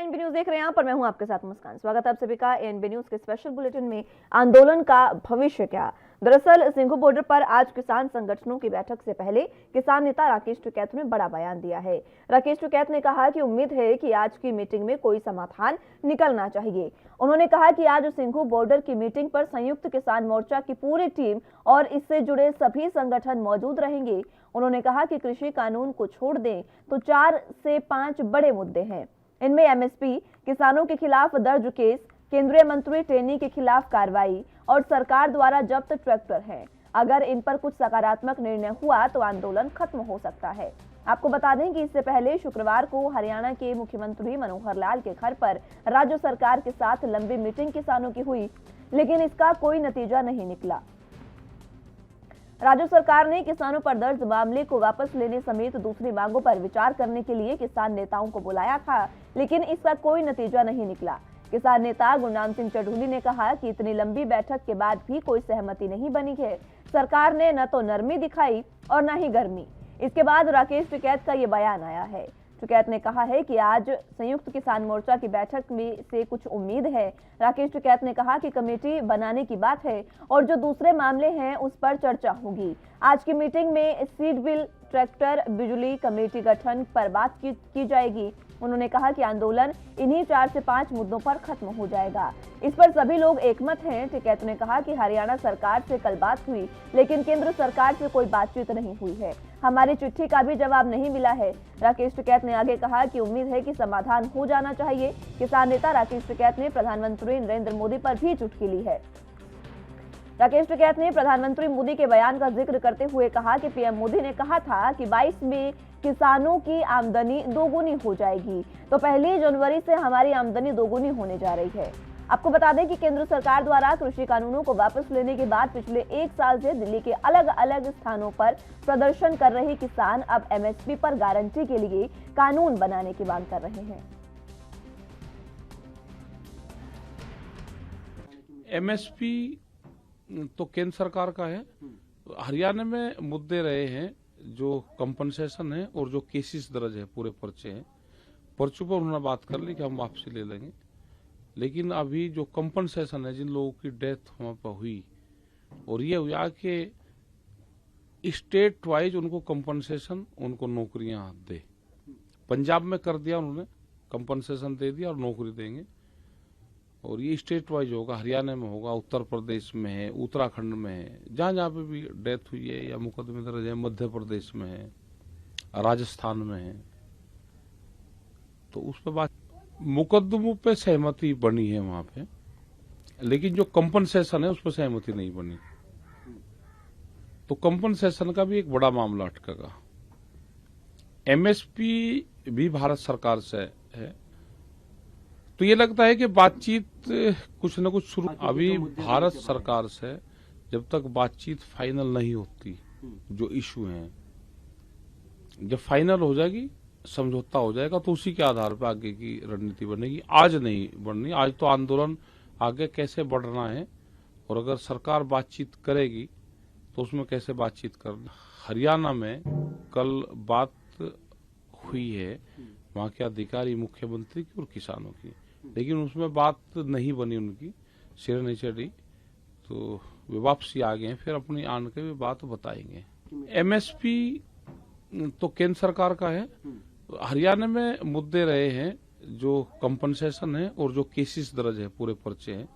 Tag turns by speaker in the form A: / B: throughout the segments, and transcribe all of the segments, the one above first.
A: ANB news देख रहे हैं आप और मैं हूं आपके साथ मुस्कान। स्वागत है आप सभी का एएनबी न्यूज के स्पेशल बुलेटिन में। आंदोलन का भविष्य क्या? दरअसल सिंघू बॉर्डर पर आज किसान संगठनों की बैठक से पहले किसान नेता राकेश टिकैत ने बड़ा बयान दिया है। राकेश टिकैत ने कहा कि उम्मीद है कि आज की मीटिंग में कोई समाधान निकलना चाहिए। उन्होंने कहा कि आज सिंघू बॉर्डर की मीटिंग पर संयुक्त किसान मोर्चा की पूरी टीम और इससे जुड़े सभी संगठन मौजूद रहेंगे। उन्होंने कहा कि कृषि कानून को छोड़ दें तो 4 से 5 बड़े मुद्दे हैं। इनमें एमएसपी, किसानों के खिलाफ दर्ज केस, केंद्रीय मंत्री टेनी के खिलाफ कार्रवाई और सरकार द्वारा जब्त ट्रैक्टर हैं। अगर इन पर कुछ सकारात्मक निर्णय हुआ तो आंदोलन खत्म हो सकता है। आपको बता दें कि इससे पहले शुक्रवार को हरियाणा के मुख्यमंत्री मनोहर लाल के घर पर राज्य सरकार के साथ लंबी मीटिंग किसानों की हुई, लेकिन इसका कोई नतीजा नहीं निकला। राज्य सरकार ने किसानों पर दर्ज मामले को वापस लेने समेत दूसरी मांगों पर विचार करने के लिए किसान नेताओं को बुलाया था, लेकिन इसका कोई नतीजा नहीं निकला। किसान नेता गुरनाम सिंह चढ़ूली ने कहा कि इतनी लंबी बैठक के बाद भी कोई सहमति नहीं बनी है। सरकार ने न तो नरमी दिखाई और न ही गर्मी। इसके बाद राकेश टिकैत का ये बयान आया है। टिकैत ने कहा है कि आज संयुक्त किसान मोर्चा की बैठक में से कुछ उम्मीद है। राकेश टिकैत ने कहा कि कमेटी बनाने की बात है और जो दूसरे मामले हैं उस पर चर्चा होगी। आज की मीटिंग में सीड बिल, ट्रैक्टर, बिजली कमेटी गठन पर बात की जाएगी। उन्होंने कहा कि आंदोलन इन्हीं 4 से 5 मुद्दों पर खत्म हो जाएगा। इस पर सभी लोग एकमत हैं। टिकैत ने कहा कि हरियाणा सरकार से कल बात हुई, लेकिन केंद्र सरकार से कोई बातचीत नहीं हुई है। हमारी चिट्ठी का भी जवाब नहीं मिला है। राकेश टिकैत ने आगे कहा कि उम्मीद है कि समाधान हो जाना चाहिए। किसान नेता राकेश टिकैत ने प्रधानमंत्री नरेंद्र मोदी पर भी चुटकी ली है। राकेश टिकैत ने प्रधानमंत्री मोदी के बयान का जिक्र करते हुए कहा कि पीएम मोदी ने कहा था कि 22 में किसानों की आमदनी दोगुनी हो जाएगी, तो 1 जनवरी से हमारी आमदनी दोगुनी होने जा रही है। आपको बता दें कि केंद्र सरकार द्वारा कृषि कानूनों को वापस लेने के बाद पिछले 1 साल से दिल्ली के अलग अलग स्थानों पर प्रदर्शन कर रहे किसान अब एमएसपी पर गारंटी के लिए कानून बनाने की मांग कर रहे हैं।
B: एमएसपी तो केंद्र सरकार का है। हरियाणा में मुद्दे रहे हैं जो कंपनसेशन है और जो केसेस दर्ज है, पूरे पर्चे हैं। पर्चों पर उन्होंने बात कर ली कि हम वापसी ले लेंगे, लेकिन अभी जो कंपनसेशन है, जिन लोगों की डेथ वहां पर हुई, और ये हुआ कि स्टेट वाइज उनको कंपनसेशन, उनको नौकरियां दे। पंजाब में कर दिया उन्होंने, कंपनसेशन दे दिया और नौकरी देंगे, और ये स्टेट वाइज होगा। हरियाणा में होगा, उत्तर प्रदेश में है, उत्तराखंड में है, जहां जहां पे भी डेथ हुई है या मुकदमे दर्ज है, मध्य प्रदेश में है, राजस्थान में है, तो उस पर बात, मुकदमों पे सहमति बनी है वहां पे, लेकिन जो कंपनसेशन है उस पर सहमति नहीं बनी। तो कंपनसेशन का भी एक बड़ा मामला अटकेगा। एमएसपी भी भारत सरकार से है, तो ये लगता है कि बातचीत कुछ न कुछ शुरू। अभी भारत सरकार से जब तक बातचीत फाइनल नहीं होती, जो इशू हैं, जब फाइनल हो जाएगी, समझौता हो जाएगा, तो उसी के आधार पर आगे की रणनीति बनेगी। आज नहीं बढ़नी। आज तो आंदोलन आगे कैसे बढ़ना है, और अगर सरकार बातचीत करेगी तो उसमें कैसे बातचीत करना। हरियाणा में कल बात हुई है वहां के अधिकारी, मुख्यमंत्री की और किसानों की, लेकिन उसमें बात नहीं बनी, उनकी सिर नहीं चढ़ी, तो वे वापसी आ गए। फिर अपनी आन के वे बात बताएंगे। एमएसपी तो केंद्र सरकार का है। हरियाणा में मुद्दे रहे हैं जो कंपनसेशन है और जो केसेस दर्ज है, पूरे पर्चे हैं।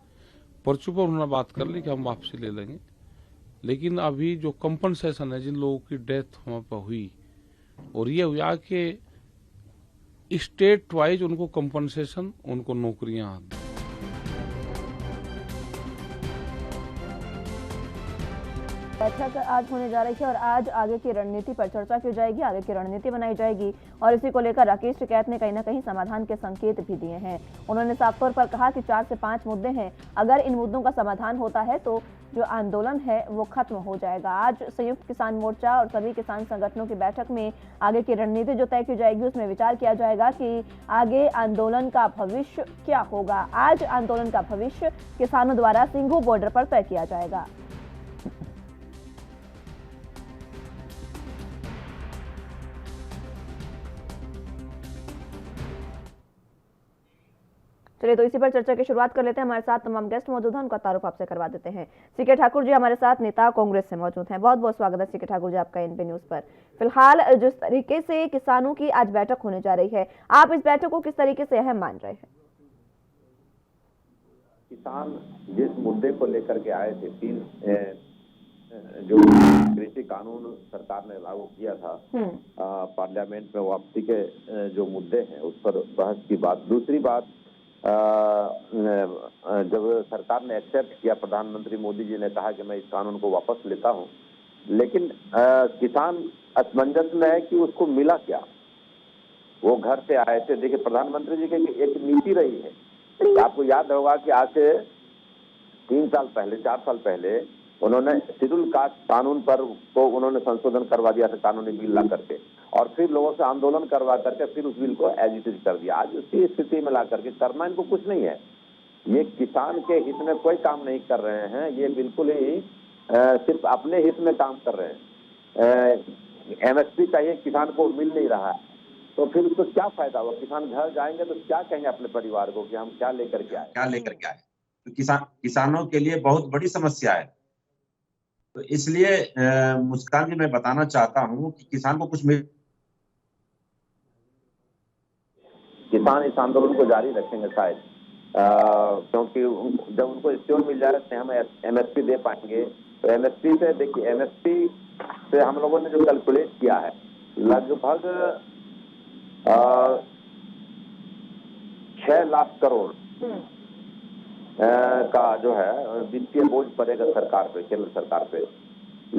B: पर्चों पर उन्होंने बात कर ली कि हम वापसी ले लेंगे, लेकिन अभी जो कंपनसेशन है, जिन लोगों की डेथ वहां पर हुई, और ये हुआ कि स्टेट वाइज उनको कंपनसेशन, उनको नौकरियां।
A: बैठक आज होने जा रही है और आज आगे की रणनीति पर चर्चा की जाएगी, आगे की रणनीति बनाई जाएगी, और इसी को लेकर राकेश टिकैत ने कहीं ना कहीं समाधान के संकेत भी दिए हैं। उन्होंने साफ तौर पर कहा कि 4 से 5 मुद्दे हैं। अगर इन मुद्दों का समाधान होता है तो जो आंदोलन है वो खत्म हो जाएगा। आज संयुक्त किसान मोर्चा और सभी किसान संगठनों की बैठक में आगे की रणनीति जो तय की जाएगी, उसमें विचार किया जाएगा कि आगे आंदोलन का भविष्य क्या होगा। आज आंदोलन का भविष्य किसानों द्वारा सिंघू बॉर्डर पर तय किया जाएगा। चलिए तो इसी पर चर्चा की शुरुआत कर लेते हैं। हमारे साथ तमाम गेस्ट मौजूद हैं, उनका तारुफ आपसे करवा देते हैं। सीके ठाकुर जी हमारे साथ नेता कांग्रेस से मौजूद हैं। बहुत बहुत स्वागत है सीके ठाकुर जी आपका एनपी न्यूज पर। फिलहाल जिस तरीके से किसानों की आज बैठक होने जा रही है, आप इस बैठक को किस तरीके से अहम मान रहे हैं?
C: किसान जिस मुद्दे को लेकर के आए थे, जो कृषि कानून सरकार ने लागू किया था, पार्लियामेंट में वापसी के जो मुद्दे हैं उस पर बहस की बात। दूसरी बात, जब सरकार ने एक्सेप्ट किया, प्रधानमंत्री मोदी जी ने कहा कि मैं इस कानून को वापस लेता हूं, लेकिन किसान असमंजस में है कि उसको मिला क्या। वो घर से आए थे, देखिए प्रधानमंत्री जी की एक नीति रही है, आपको याद होगा कि आज से 3 साल पहले 4 साल पहले उन्होंने शेड्यूल कास्ट कानून पर को उन्होंने संशोधन करवा दिया था, कानूनी बिल ला करके, और फिर लोगों से आंदोलन करवा करके फिर उस बिल को एज इट इज कर दिया। आज उसी स्थिति में ला करके करना इनको कुछ नहीं है। ये किसान के हित में कोई काम नहीं कर रहे हैं, ये बिल्कुल ही सिर्फ अपने हित में काम कर रहे हैं। एमएसपी चाहिए, किसान को मिल नहीं रहा है, तो फिर उसको क्या फायदा हुआ। किसान घर जाएंगे तो क्या कहेंगे अपने परिवार को कि हम क्या लेकर के आए।
D: तो किसानों के लिए बहुत बड़ी समस्या है। तो इसलिए मुस्कान जी, मैं बताना चाहता हूं कि किसान को कुछ
C: किसान इस आंदोलन को जारी रखेंगे शायद, क्योंकि जब उनको श्योर मिल जाए कि हम एमएसपी दे पाएंगे, तो एमएसपी से देखिए, एमएसपी से हम लोगों ने जो कैलकुलेट किया है, लगभग 6 लाख करोड़ का जो है वित्तीय बोझ पड़ेगा सरकार पे, केंद्र सरकार पे।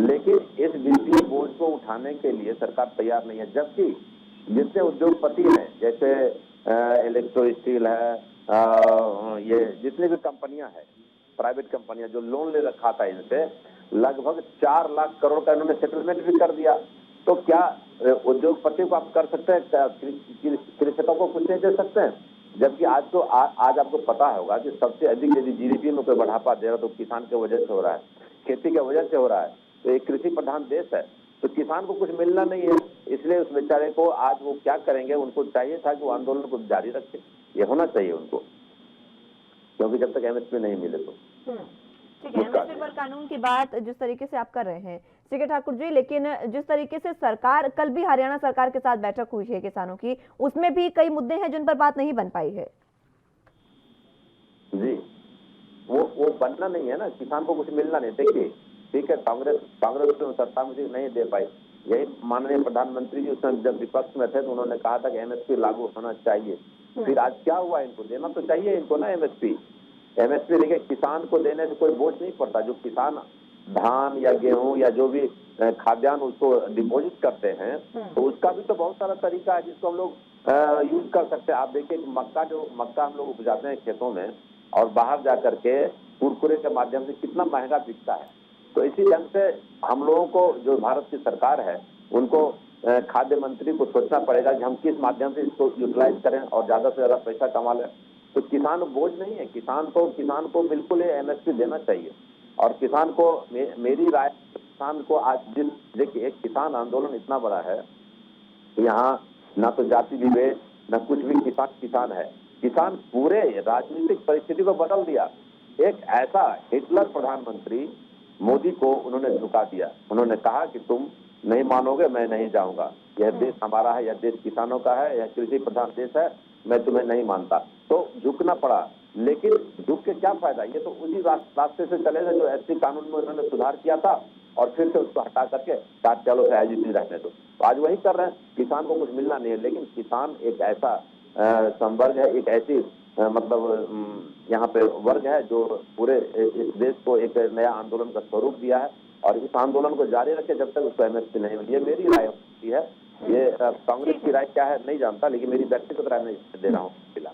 C: लेकिन इस वित्तीय बोझ को उठाने के लिए सरकार तैयार नहीं है, जबकि जितने उद्योगपति हैं, जैसे इलेक्ट्रो स्टील है, ये जितनी भी कंपनियां हैं, प्राइवेट कंपनियां, जो लोन ले रखा था इनसे, लगभग 4 लाख करोड़ का इन्होंने सेटलमेंट भी कर दिया। तो क्या उद्योगपति को आप कर सकते हैं, कृषकों को कुछ नहीं दे सकते हैं? जबकि आज आपको पता होगा कि सबसे अधिक यदि जीडीपी में कोई बढ़ावा दे रहा तो किसान के वजह से हो रहा है, खेती के वजह से हो रहा है। तो एक कृषि प्रधान देश है, तो किसान को कुछ मिलना नहीं है, इसलिए उस बेचारे को आज वो क्या करेंगे। उनको चाहिए था कि वो आंदोलन को जारी रखे, ये होना चाहिए उनको, क्योंकि जब तक एमएसपी नहीं मिले तो।
A: ठीक है, एमएसपी पर कानून की बात जिस तरीके से आप कर रहे हैं सीके ठाकुर जी, लेकिन जिस तरीके से सरकार, कल भी हरियाणा सरकार के साथ बैठक हुई है किसानों की, उसमें भी कई मुद्दे हैं जिन पर बात नहीं बन पाई है।
C: जी, वो बनना नहीं है ना, किसान को कुछ मिलना नहीं। देखिए, ठीक है, कांग्रेस तो सत्ता मुझे नहीं दे पाई, यही माननीय प्रधानमंत्री जी उसमें जब विपक्ष में थे तो उन्होंने कहा था कि एमएसपी लागू होना चाहिए। फिर आज क्या हुआ, इनको देना तो चाहिए इनको ना एमएसपी। देखिए, किसान को देने से कोई बोझ नहीं पड़ता। जो किसान धान या गेहूं या जो भी खाद्यान्न उसको डिपॉजिट करते हैं, तो उसका भी तो बहुत सारा तरीका है जिसको हम लोग यूज कर सकते हैं। आप देखिए, मक्का हम लोग उपजाते हैं खेतों में, और बाहर जा करके कुरकुरे के माध्यम से कितना महंगा बिकता है। तो इसी ढंग से हम लोगों को, जो भारत की सरकार है, उनको खाद्य मंत्री को सोचना पड़ेगा कि हम किस माध्यम से इसको यूटिलाइज करें और ज्यादा से ज्यादा पैसा कमा लें। तो किसान बोझ नहीं है, किसान को बिल्कुल एमएसपी देना चाहिए। और किसान को, मेरी राय, किसान को आज देखिए, एक किसान आंदोलन इतना बड़ा है, यहाँ ना तो जाति विभेद न कुछ भी, किसान है। किसान पूरे राजनीतिक परिस्थिति को बदल दिया। एक ऐसा हिटलर प्रधानमंत्री मोदी को उन्होंने झुका दिया। उन्होंने कहा कि तुम नहीं मानोगे, मैं नहीं जाऊंगा, यह देश हमारा है, यह देश किसानों का है, यह कृषि प्रधान देश है, मैं तुम्हें नहीं मानता। तो झुकना पड़ा, लेकिन झुक के क्या फायदा। ये तो उसी रास्ते से चले गए जो एससी कानून में उन्होंने सुधार किया था, और फिर से उसको हटा करके चलो से एजिटी रहने दो। तो आज वही कर रहे हैं, किसान को कुछ मिलना नहीं है। लेकिन किसान एक ऐसा संवर्ग है, एक ऐसी मतलब यहाँ पे वर्ग है जो पूरे इस देश को एक नया आंदोलन का स्वरूप दिया है, और इस आंदोलन को जारी रखे जब तक उसको एमएसपी नहीं मिली। ये मेरी राय होती है, ये कांग्रेस की राय क्या है नहीं जानता, लेकिन मेरी व्यक्तिगत राय नहीं दे रहा हूँ।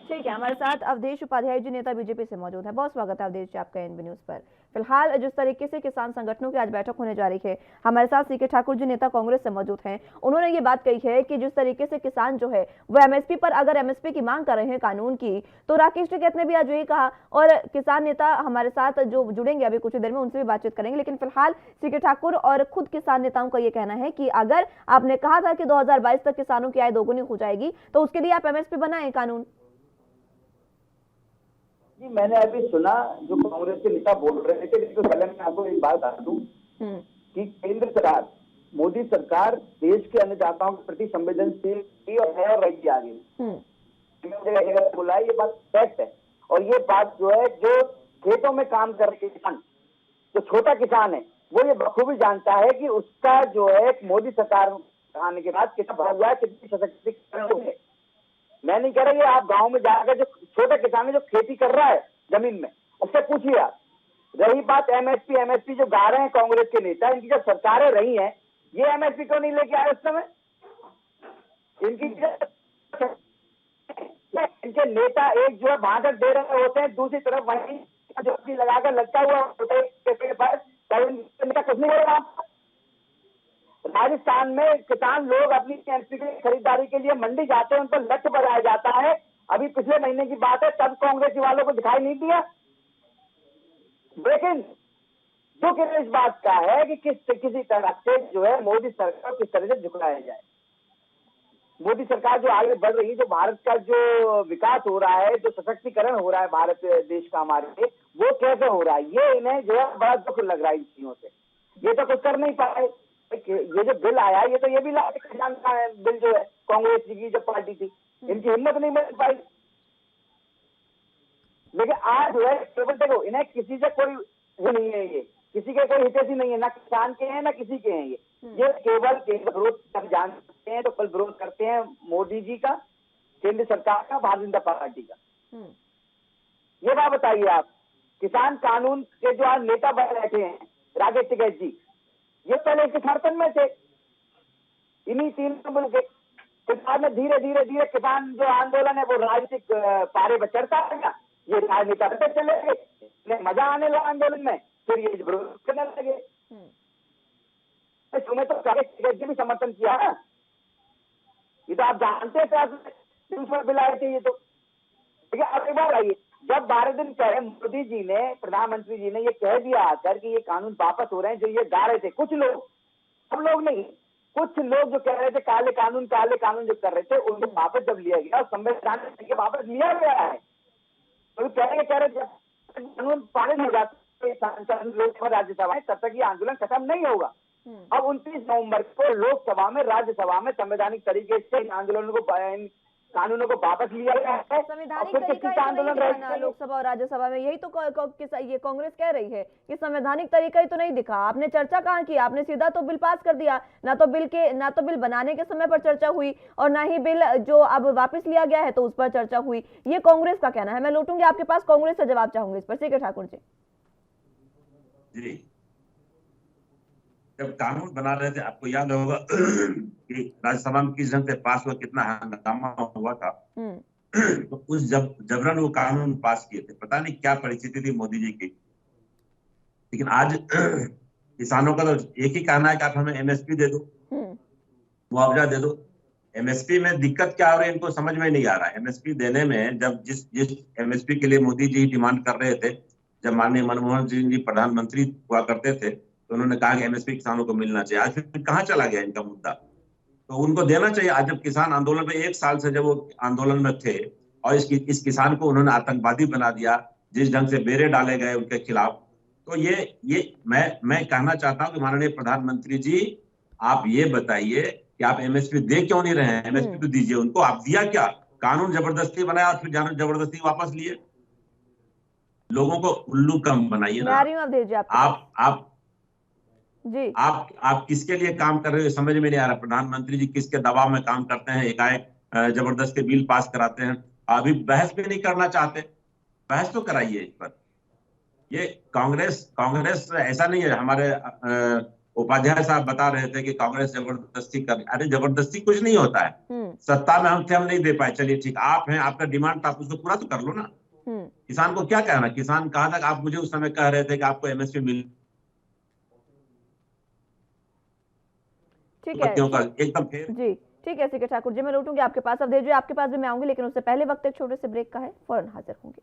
A: ठीक है, हमारे साथ अवधेश उपाध्याय जी, नेता बीजेपी से मौजूद है। बहुत स्वागत है अवधेश जी आपका एनबी न्यूज पर। फिलहाल जिस तरीके से किसान संगठनों की आज बैठक होने जा रही है, हमारे साथ सीके ठाकुर जी, नेता कांग्रेस से मौजूद हैं। उन्होंने ये बात कही है कि जिस तरीके से किसान जो है वो एमएसपी पर, अगर एमएसपी की मांग कर रहे हैं कानून की, तो राकेश टिकैत ने भी आज यही कहा, और किसान नेता हमारे साथ जो जुड़ेंगे अभी कुछ देर में, उनसे भी बातचीत करेंगे। लेकिन फिलहाल सीके ठाकुर और खुद किसान नेताओं का ये कहना है कि अगर आपने कहा था कि 2022 तक किसानों की आय दोगुनी हो जाएगी, तो उसके लिए आप एमएसपी बनाएं कानून।
E: जी मैंने अभी सुना जो कांग्रेस के नेता बोल रहे थे, लेकिन पहले मैं आपको एक बात बता दूं कि केंद्र सरकार, मोदी सरकार देश के अन्नदाताओं के प्रति संवेदनशील थी और है और रहेगी आगे। जगह बोला है, ये बात फैक्ट है। और ये बात जो है, जो खेतों में काम कर रहे किसान, जो छोटा किसान है, वो ये बखूबी जानता है कि उसका जो है मोदी सरकार आने के बाद कितना बढ़ हुआ है, कितनी सशक्तिकरण हुए। मैं नहीं कह रहा, ये आप गांव में जाकर जो छोटा किसान है जो खेती कर रहा है जमीन में, उससे पूछिए आप। रही बात एमएसपी जो गा रहे हैं कांग्रेस के नेता, इनकी जब सरकारें रही हैं, ये एमएसपी क्यों नहीं लेके आए उस समय? इनके नेता एक जो है भाषण दे रहे होते हैं, दूसरी तरफ वहीं जो लगाकर लटका हुआ होता है कुछ नहीं बोलेगा। राजस्थान में किसान लोग अपनी एमपी की खरीदारी के लिए मंडी जाते हैं, उन पर लक्ष्य बनाया जाता है। अभी पिछले महीने की बात है, तब कांग्रेस वालों को दिखाई नहीं दिया। लेकिन दुख इस बात का है कि किसी तरह से जो है मोदी सरकार किस तरह से झुकाया जाए। मोदी सरकार जो आगे बढ़ रही है, जो भारत का जो विकास हो रहा है, जो सशक्तिकरण हो रहा है भारत देश का हमारे, वो कैसे हो रहा है, ये इन्हें जो है बड़ा दुख लग रहा है इन चीजों से। ये तो कुछ कर नहीं पाए। ये जो बिल आया, ये तो ये भी किसान का बिल जो है, कांग्रेस जी की जो पार्टी थी, इनकी हिम्मत नहीं मिल पाई। लेकिन आज जो है केवल देखो, इन्हें किसी से कोई वो नहीं है, ये किसी के कोई हितैषी नहीं है, ना किसान के हैं ना किसी के हैं। ये केवल विरोध कर जानते हैं, तो कल विरोध करते हैं मोदी जी का, केंद्र सरकार का, भारतीय जनता पार्टी का। ये बात बताइए आप, किसान कानून के जो आज नेता बैठे हैं राकेश टिकैत जी, ये पहले इसके समर्थन में थे। इन्हीं तीन के किसान में धीरे धीरे धीरे किसान जो आंदोलन है वो राजनीतिक पारे पर चढ़ता रहेगा। ये राजनेता पे चले गए, मजा आने लगा आंदोलन में, फिर ये विरोध करने लगे। तुम्हें तो राकेश टिकैत जी भी समर्थन किया है, ये तो आप जानते हैं बिल आए थे ये तो। ठीक है, अब एक बार आइए, जब 12 दिन पहले मोदी जी ने, प्रधानमंत्री जी ने ये कह दिया आकर कि ये कानून वापस हो रहे हैं, जो ये गा रहे थे कुछ लोग, सब लोग नहीं, कुछ लोग जो कह रहे थे काले कानून जो कर रहे थे, उनको वापस जब लिया गया, संविधान के वापस लिया गया है, तो कह रहे कानून पारित हो जाता लोकसभा राज्यसभा में, तब तक ये आंदोलन खत्म नहीं होगा। अब 29 नवंबर को लोकसभा में, राज्यसभा में संवैधानिक तरीके से आंदोलन को, कानूनों को वापस लिया गया है।
A: संवैधानिक तरीका आंदोलन रहेगा लोकसभा और राज्यसभा में, यही तो ये कांग्रेस कह रही है कि संवैधानिक तरीका ही तो नहीं दिखा। आपने चर्चा कहाँ की? आपने सीधा तो बिल पास कर दिया, ना तो बिल बनाने के समय पर चर्चा हुई और ना ही बिल जो अब वापस लिया गया है तो उस पर चर्चा हुई। ये कांग्रेस का कहना है। मैं लौटूंगी आपके पास, कांग्रेस से जवाब चाहूंगी इस पर। सीके ठाकुर जी।
D: जी, जब कानून बना रहे थे, आपको याद होगा कि राज्यसभा में किस ढंग से पास हुआ, कितना हंगामा हुआ था। तो उस जबरन वो कानून पास किए थे। पता नहीं क्या परिस्थिति थी मोदी जी की, लेकिन आज किसानों का तो एक ही कहना है कि आप हमें एमएसपी दे दो, मुआवजा दे दो। एमएसपी में दिक्कत क्या हो रही है इनको समझ में नहीं आ रहा है। एमएसपी देने में, जब जिस एमएसपी के लिए मोदी जी डिमांड कर रहे थे, जब माननीय मनमोहन सिंह जी प्रधानमंत्री हुआ करते थे, तो उन्होंने कहा कि एमएसपी किसानों को मिलना चाहिए। आज फिर कहाँ चला गया इनका मुद्दा? तो उनको देना चाहिए। आज जब किसान आंदोलन में 1 साल से जब वो आंदोलन में थे और इस किसान को उन्होंने आतंकवादी बना दिया, जिस ढंग से बेरे डाले गए उनके खिलाफ, तो ये मैं कहना चाहता हूं कि माननीय प्रधानमंत्री जी, आप ये बताइए कि आप एमएसपी दे क्यों नहीं रहे हैं? एमएसपी तो दीजिए उनको। आप दिया क्या? कानून जबरदस्ती बनाया और फिर जबरदस्ती वापस लिए। लोगों को उल्लू कम बनाइए ना। आप
A: जी,
D: आप किसके लिए काम कर रहे हो समझ में नहीं आ रहा। प्रधानमंत्री जी किसके दबाव में काम करते हैं, एकाएक जबरदस्ती बिल पास कराते हैं। अभी बहस भी नहीं करना चाहते, बहस तो कराइए इस पर। ये कांग्रेस ऐसा नहीं है। हमारे उपाध्याय साहब बता रहे थे कि कांग्रेस जबरदस्ती कर, अरे जबरदस्ती कुछ नहीं होता है। सत्ता में हम नहीं दे पाए, चलिए ठीक, आप हैं, आपका डिमांड था, आप उसको पूरा तो कर लो ना। किसान को क्या कहना? किसान कहाँ तक आप मुझे उस समय कह रहे थे कि आपको एमएसपी मिल,
A: ठीक है
D: एकदम फिर
A: जी, ठीक है सीके ठाकुर जी, मैं लौटूंगी आपके पास। अब देजिए, आपके पास भी मैं आऊंगी, लेकिन उससे पहले वक्त एक छोटे से ब्रेक का है, फौरन हाजिर होंगे।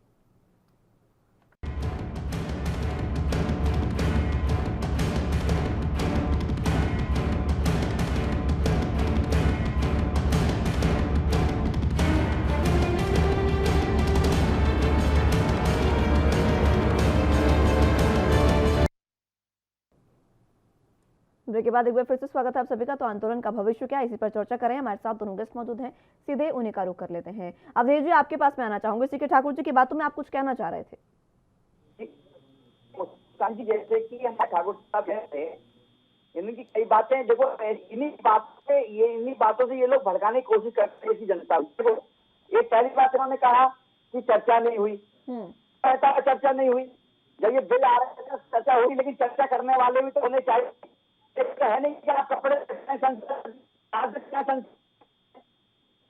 A: ब्रेक के बाद एक बार फिर से स्वागत है आप सभी का। तो आंदोलन का भविष्य क्या है, इसी पर चर्चा करें। हमारे साथ दोनों गेस्ट मौजूद हैं, सीधे उन्हीं का रुख कर लेते हैं। अवधेश जी, आपके पास मैं आना चाहूंगी। सीके ठाकुर जी की बातों में आप कुछ कहना चाह रहे थे।
E: जी, जैसे कि हमारे ठाकुर साहब थे, इनकी कई बातें देखो, इन्हीं बातों से ये लोग भड़काने की कोशिश करते हैं जनता को। ये पहली बात इन्होंने कहा कि चर्चा नहीं हुई, चर्चा नहीं हुई। जब ये बिल आ रहा है चर्चा हुई, लेकिन चर्चा करने वाले भी तो होने चाहिए। है नहीं कि आप कपड़े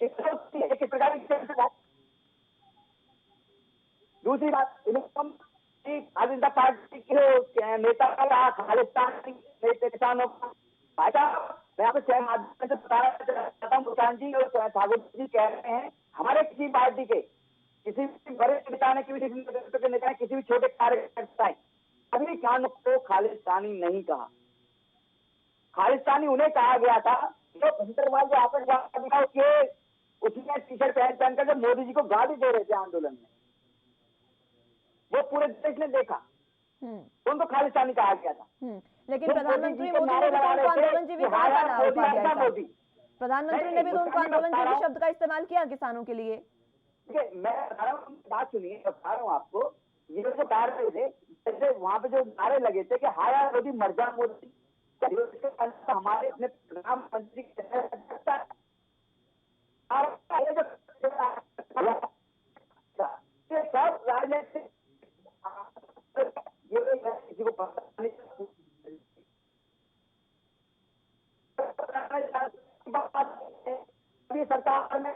E: किस प्रकार की। दूसरी बात, भारतीय जनता पार्टी के नेता का खालिस्तान किसानों का भाषा, मैं आपको चयन माध्यम से बताना चाहता हूँ। भूटान जी और ठाकुर जी कह रहे हैं हमारे किसी पार्टी के किसी भी वरिष्ठ नेता ने, किसी भी नेता ने, किसी भी छोटे कार्यकर्ता ने अभी किसानों को खालिस्तानी नहीं कहा। खालिस्तानी उन्हें कहा गया था जो भंटरवाल जो आतंकवादी के उसमें टी शर्ट पहन कर जब मोदी जी को गाली दे रहे थे आंदोलन में, वो पूरे देश ने देखा, उनको खालिस्तानी कहा गया था।
A: लेकिन प्रधानमंत्री मोदी ने भी तो उनको आंदोलन जीवी कहा था ना उपाध्याय साहब। प्रधानमंत्री ने भी तो उनको आंदोलन जीवी शब्द का इस्तेमाल किया किसानों के लिए।
E: मैं बता रहा हूँ, बात सुनिए, बता रहा हूँ आपको। ये जो बता रहे थे, जैसे वहां पे जो नारे लगे थे कि हाया मोदी मर जा मोदी, हमारे अपने प्रधानमंत्री सब राजनीतिक किसी को पता नहीं। सरकार में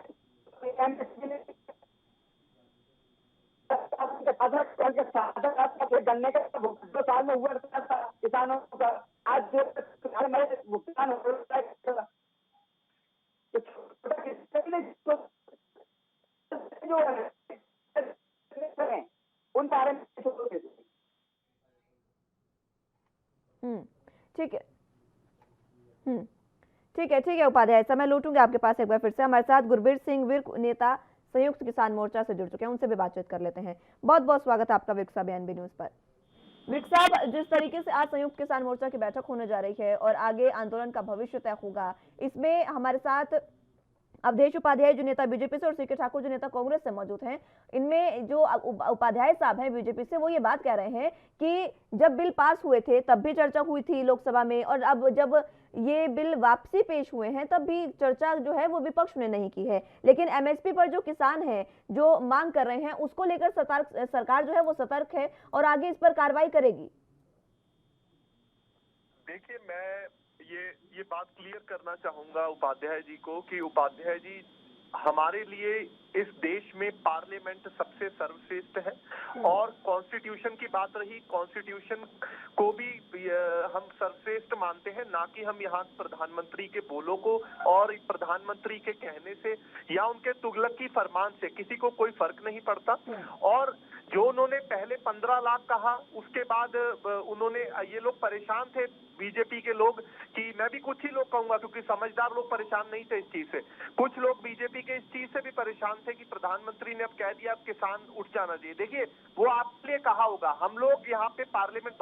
E: गन्ने का 2 साल में हुआ था किसानों का, आज भुगतान हो रहा है। उन बारे में
A: ठीक है, ठीक है उपाध्याय साहब, मैं लौटूंगी आपके पास एक बार फिर से। हमारे साथ गुरबीर सिंह विर्क, नेता संयुक्त किसान मोर्चा से जुड़ चुके हैं, उनसे भी बातचीत कर लेते हैं। बहुत बहुत स्वागत है आपका विर्क साहब एएनबी न्यूज पर। विर्क साहब, जिस तरीके से आज संयुक्त किसान मोर्चा की बैठक होने जा रही है और आगे आंदोलन का भविष्य तय होगा, इसमें हमारे साथ अवधेश उपाध्याय जो नेता बीजेपी से और सीके ठाकुर जो नेता कांग्रेस से मौजूद हैं। इनमें जो उपाध्याय साहब हैं बीजेपी से, वो ये बात कह रहे हैं कि जब बिल पास हुए थे तब भी चर्चा हुई थी लोकसभा में, और अब जब ये बिल वापसी पेश हुए हैं तब भी चर्चा जो है वो विपक्ष ने नहीं की है। लेकिन एमएसपी पर जो किसान हैं जो मांग कर रहे हैं उसको लेकर सरकार जो है वो सतर्क है और आगे इस पर कार्रवाई करेगी।
F: देखिए, मैं ये बात क्लियर करना चाहूंगा उपाध्याय जी को कि उपाध्याय जी, हमारे लिए इस देश में पार्लियामेंट सबसे सर्वश्रेष्ठ है और कॉन्स्टिट्यूशन की बात रही, कॉन्स्टिट्यूशन को भी हम सर्वश्रेष्ठ मानते हैं, ना कि हम यहाँ प्रधानमंत्री के बोलों को और प्रधानमंत्री के कहने से या उनके तुगलक की फरमान से किसी को कोई फर्क नहीं पड़ता। और जो उन्होंने पहले 15 लाख कहा, उसके बाद उन्होंने, ये लोग परेशान थे बीजेपी के लोग, कि मैं भी कुछ ही लोग कहूंगा क्योंकि समझदार लोग परेशान नहीं थे इस चीज से, कुछ लोग बीजेपी के इस चीज से भी परेशान थे कि प्रधानमंत्री ने अब कह दिया अब किसान उठ जाना चाहिए। देखिए, वो आपने कहा होगा, हम लोग यहाँ पे पार्लियामेंट,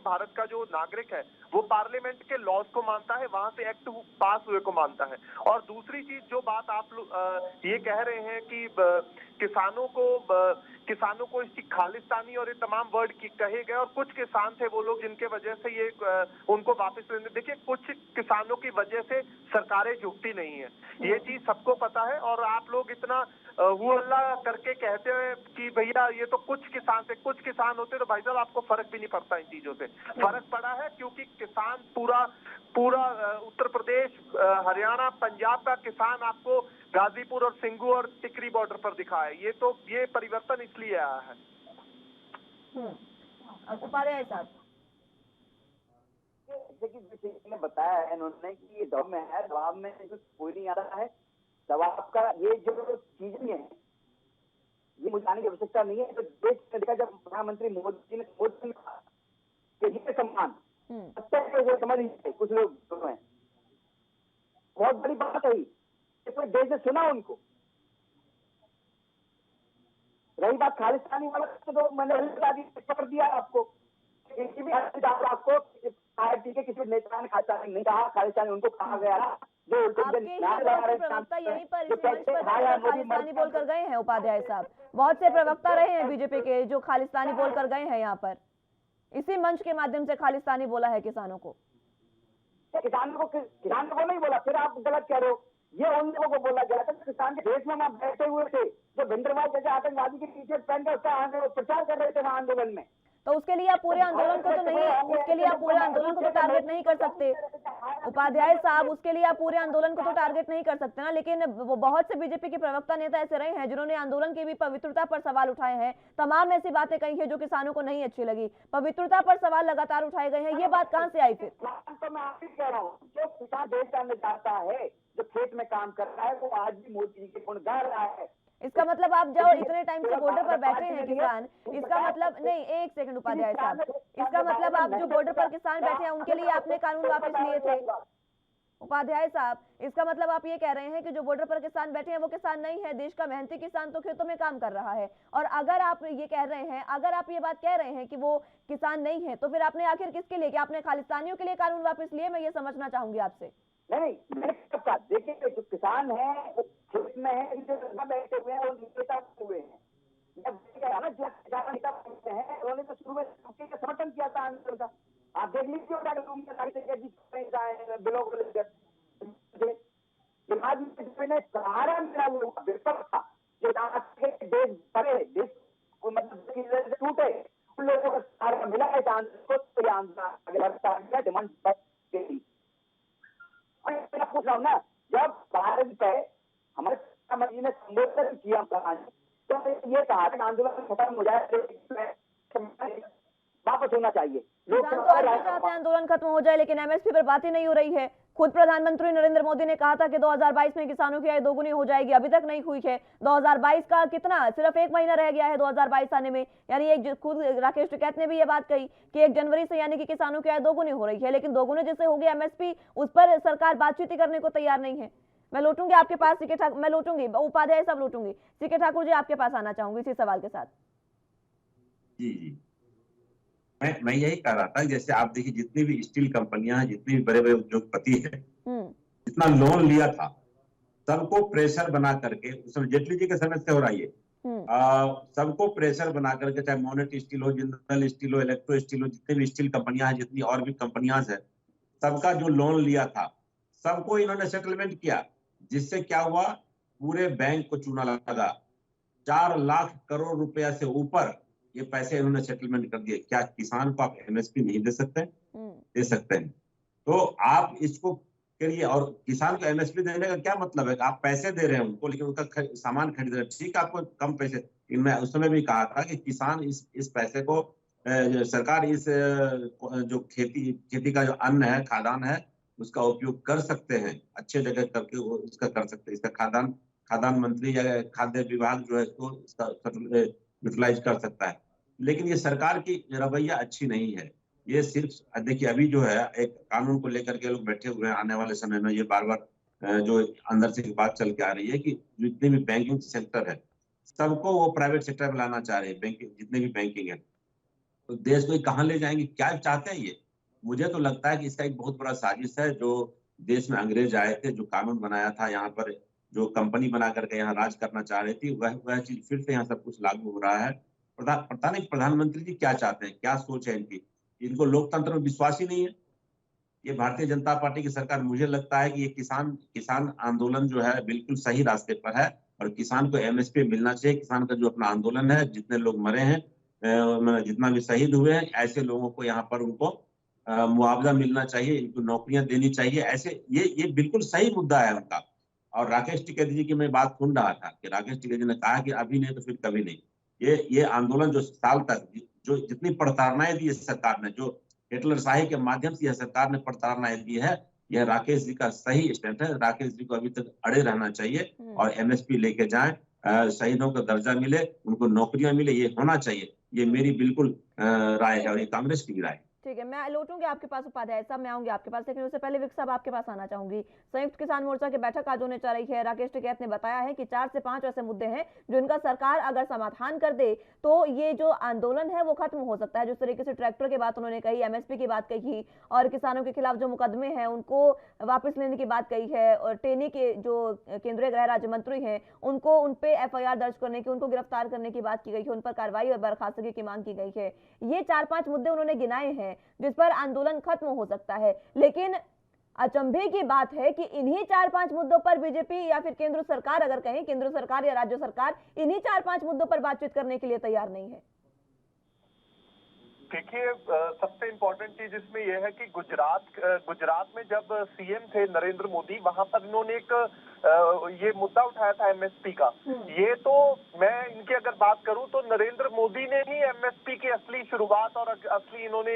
F: भारत का जो नागरिक है वो पार्लियामेंट के लॉज को मानता है, वहां से एक्ट पास हुए को मानता है। और दूसरी चीज जो बात आप लोग ये कह रहे हैं कि किसानों को इसकी खालिस्तानी और ये तमाम वर्ड कहे गए, और कुछ किसान थे वो लोग जिनके वजह से ये उनको वापस लेने, देखिए कुछ किसानों की वजह से सरकारें झुकती नहीं है, ये चीज सबको पता है। और आप लोग इतना हुल्ला करके कहते हैं कि भैया ये तो कुछ किसान होते तो भाई साहब आपको फर्क भी नहीं पड़ता इन चीजों से। फर्क पड़ा है क्योंकि किसान पूरा उत्तर प्रदेश, हरियाणा, पंजाब का किसान आपको गाजीपुर और सिंगू और टिकरी बॉर्डर पर दिखा है। ये परिवर्तन इसलिए आया है।
A: उपाध्याय साहब,
E: जैसे बताया है इन्होंने कि ये दबाव में है, दबाव में कोई नहीं आ रहा है। दबाव का ये जो चीजें हैं ये मुझे आने की आवश्यकता नहीं है। तो देश ने देखा जब प्रधानमंत्री मोदी ने सम्मान समझ नहीं, कुछ लोग बहुत बड़ी बात है, पूरे देश ने सुना उनको। रही बात खालिस्तानी वाला, तो मैंने पकड़ दिया आपको, इनकी भी आपको पार्टी के किसी नेता ने खालिस्तानी नहीं कहा, खालिस्तानी उनको कहा गया ना। जो
A: आपके ही बहुत से प्रवक्ता यहीं पर इसी मंच पर बैठकर खालिस्तानी बोलकर गए हैं उपाध्याय साहब। बहुत से प्रवक्ता रहे हैं बीजेपी के जो खालिस्तानी बोलकर गए हैं यहाँ पर, इसी मंच के माध्यम से खालिस्तानी बोला है किसानों को।
E: किसानों को नहीं बोला, फिर आप गलत कह रहे हो। ये उन लोगों को बोला गया था किसान के देश में वहां बैठे हुए थे, जो भिंडरवाल जैसे आतंकवादी के टी शर्ट पहनकर उसका प्रचार कर रहे थे वहां आंदोलन में।
A: तो उसके लिए आप पूरे आंदोलन को तो नहीं, उसके लिए आप पूरे आंदोलन को तो टारगेट नहीं कर सकते उपाध्याय साहब, उसके लिए आप पूरे आंदोलन को तो टारगेट नहीं कर सकते ना। लेकिन वो बहुत से बीजेपी के प्रवक्ता नेता ऐसे रहे हैं जिन्होंने आंदोलन की भी पवित्रता पर सवाल उठाए हैं, तमाम ऐसी बातें कही है जो किसानों को नहीं अच्छी लगी, पवित्रता पर सवाल लगातार उठाए गए हैं। ये बात कहाँ से आई फिर?
E: तो मैं आप ही कह रहा हूँ, जो किसान देश जानना चाहता है, जो खेत में काम कर रहा है, वो आज भी मोदी जी के गुण गा रहा है।
A: इसका मतलब आप जो इतने टाइम से बॉर्डर पर बैठे हैं किसान, इसका मतलब नहीं, एक सेकंड उपाध्याय साहब, इसका मतलब आप जो बॉर्डर पर किसान बैठे हैं उनके लिए आपने कानून वापस लिए थे उपाध्याय साहब। इसका मतलब आप ये कह रहे हैं कि जो बॉर्डर पर किसान बैठे हैं वो किसान नहीं है, देश का मेहनती किसान तो खेतों में काम कर रहा है। और अगर आप ये कह रहे हैं, अगर आप ये बात कह रहे हैं कि वो किसान नहीं है, तो फिर आपने आखिर किसके लिए, कि आपने खालिस्तानियों के लिए कानून वापस लिए? मैं ये समझना चाहूंगी आपसे।
E: नहीं, देखिए जो किसान है खेत में है, बैठे हुए हैं, वो नेता हुए हैं, जो किसान नेता हैं उन्होंने तो शुरू में समर्थन किया था आंदोलन का। आप देख लीजिए बिलों को लेकर सहारा मिला हुआ विपक्ष था, जो देश भरे देश मतलब टूटे, उन लोगों को सहारा मिला है आंदोलन आगे बढ़ता है डिमांड गई। मैं पूछ रहा हूँ ना, जब भारत पे हमारे प्रधानमंत्री ने संबोधन किया तो ये कहा कि आंदोलन खत्म हो जाए, वापस होना चाहिए। लोग
A: चाहते हैं आंदोलन खत्म हो जाए, लेकिन एमएसपी पर बात ही नहीं हो रही है। खुद प्रधानमंत्री नरेंद्र मोदी ने कहा था कि 2022 में किसानों की आय दोगुनी हो जाएगी, अभी तक नहीं हुई है। 2022 का कितना, सिर्फ 1 महीना रह गया है 2022 आने में। यानी एक खुद राकेश टिकैत ने भी ये बात कही कि 1 जनवरी से यानी कि किसानों की आय दोगुनी हो रही है, लेकिन दोगुनी जैसे हो गया एमएसपी, उस पर सरकार बातचीत करने को तैयार नहीं है। मैं लौटूंगी आपके पास, सीके ठाकुर, मैं लौटूंगी उपाध्याय साहब, लौटूंगी सीके ठाकुर जी आपके पास आना चाहूंगी इसी सवाल के साथ।
D: जी मैं यही कह रहा था, जैसे आप देखिए जितनी भी स्टील कंपनियां हैं, जितने भी बड़े बड़े उद्योगपति हैं, जितना लोन लिया था सबको प्रेशर बना करके, उसमें जेटली जी के समय से हो रहा है, सबको प्रेशर बना करके, चाहे मोनेट स्टील हो, जिंदल स्टील हो, इलेक्ट्रो स्टील हो, जितने भी स्टील कंपनियां हैं, जितनी और भी कंपनियां हैं, सबका जो लोन लिया था सबको इन्होंने सेटलमेंट किया, जिससे क्या हुआ, पूरे बैंक को चूना लगा। 4 लाख करोड़ रुपया से ऊपर ये पैसे इन्होंने सेटलमेंट कर दिए। क्या किसान को आप एमएसपी नहीं दे सकते? दे सकते हैं। तो आप इसको करिए, और किसान को एमएसपी देने का क्या मतलब है? आप पैसे दे रहे हैं उनको, लेकिन उनका सामान खरीद रहे हैं, ठीक है, आपको कम पैसे। मैं उस समय भी कहा था कि किसान इस पैसे को, सरकार इस जो खेती का जो अन्न है, खाद्यान्न है, उसका उपयोग कर सकते हैं, अच्छे जगह करके वो इसका कर सकते हैं। इसका खाद्यान्न मंत्री या खाद्य विभाग जो है इसको यूटिलाइज कर सकता है। लेकिन ये सरकार की रवैया अच्छी नहीं है। ये सिर्फ देखिए, अभी जो है एक कानून को लेकर के लोग बैठे हुए हैं, आने वाले समय में ये बार बार जो अंदर से बात चल के आ रही है कि जितने भी बैंकिंग सेक्टर है सबको वो प्राइवेट सेक्टर में लाना चाह रहे हैं। बैंकिंग जितने भी बैंकिंग है, तो देश को कहाँ ले जाएंगे? क्या चाहते हैं ये? मुझे तो लगता है कि इसका एक बहुत बड़ा साजिश है। जो देश में अंग्रेज आए थे, जो कानून बनाया था, यहाँ पर जो कंपनी बना करके यहाँ राज करना चाह रही थी, वह चीज फिर से यहाँ सब कुछ लागू हो रहा है। पता नहीं प्रधानमंत्री जी क्या चाहते हैं, क्या सोच है इनकी। इनको लोकतंत्र में विश्वास ही नहीं है। ये भारतीय जनता पार्टी की सरकार, मुझे लगता है कि ये किसान आंदोलन जो है बिल्कुल सही रास्ते पर है, और किसान को एमएसपी मिलना चाहिए। किसान का जो अपना आंदोलन है, जितने लोग मरे हैं, जितना भी शहीद हुए हैं, ऐसे लोगों को यहाँ पर उनको मुआवजा मिलना चाहिए, इनको नौकरियां देनी चाहिए। ऐसे ये बिल्कुल सही मुद्दा है उनका। और राकेश टिकैत जी की मैं बात सुन रहा था कि राकेश टिकैत जी ने कहा कि अभी नहीं तो फिर कभी नहीं। ये आंदोलन जो साल तक जो जितनी प्रताड़नाएं दी इस सरकार ने, जो हिटलरशाही के माध्यम से यह सरकार ने प्रताड़नाएं दी है, यह राकेश जी का सही स्टैंड है। राकेश जी को अभी तक अड़े रहना चाहिए और एमएसपी लेके जाएं, शहीदों का दर्जा मिले, उनको नौकरियां मिले, ये होना चाहिए। ये मेरी बिल्कुल राय है और ये कांग्रेस की भी राय है।
A: ठीक है, मैं लौटूंगी आपके पास उपाध्याय साहब, मैं आऊंगी आपके पास, लेकिन उससे पहले विक साहब आपके पास आना चाहूंगी। संयुक्त किसान मोर्चा की बैठक आज होने जा रही है। राकेश टिकैत ने बताया है कि 4 से 5 ऐसे मुद्दे हैं जो इनका सरकार अगर समाधान कर दे तो ये जो आंदोलन है वो खत्म हो सकता है। जिस तरीके से ट्रैक्टर की बात उन्होंने कही, एमएसपी की बात कही और किसानों के खिलाफ जो मुकदमे हैं उनको वापस लेने की बात कही है, और टेनी के जो केंद्रीय गृह राज्य मंत्री हैं उनको उन पे एफआईआर दर्ज करने की, उनको गिरफ्तार करने की बात की गई है, उन पर कार्रवाई और बर्खास्तगी की मांग की गई है। ये 4-5 मुद्दे उन्होंने गिनाए हैं जिस पर आंदोलन खत्म हो सकता है। लेकिन अचंभे की बात है कि इन्हीं 4-5 मुद्दों पर बीजेपी या फिर केंद्र सरकार, अगर कहें केंद्र सरकार या राज्य सरकार, इन्हीं 4-5 मुद्दों पर बातचीत करने के लिए तैयार नहीं है।
F: देखिए, सबसे इम्पोर्टेंट चीज इसमें यह है कि गुजरात में जब सीएम थे नरेंद्र मोदी, वहां पर इन्होंने एक ये मुद्दा उठाया था एमएसपी का। ये तो मैं इनकी अगर बात करूं तो नरेंद्र मोदी ने ही एमएसपी की असली शुरुआत और असली इन्होंने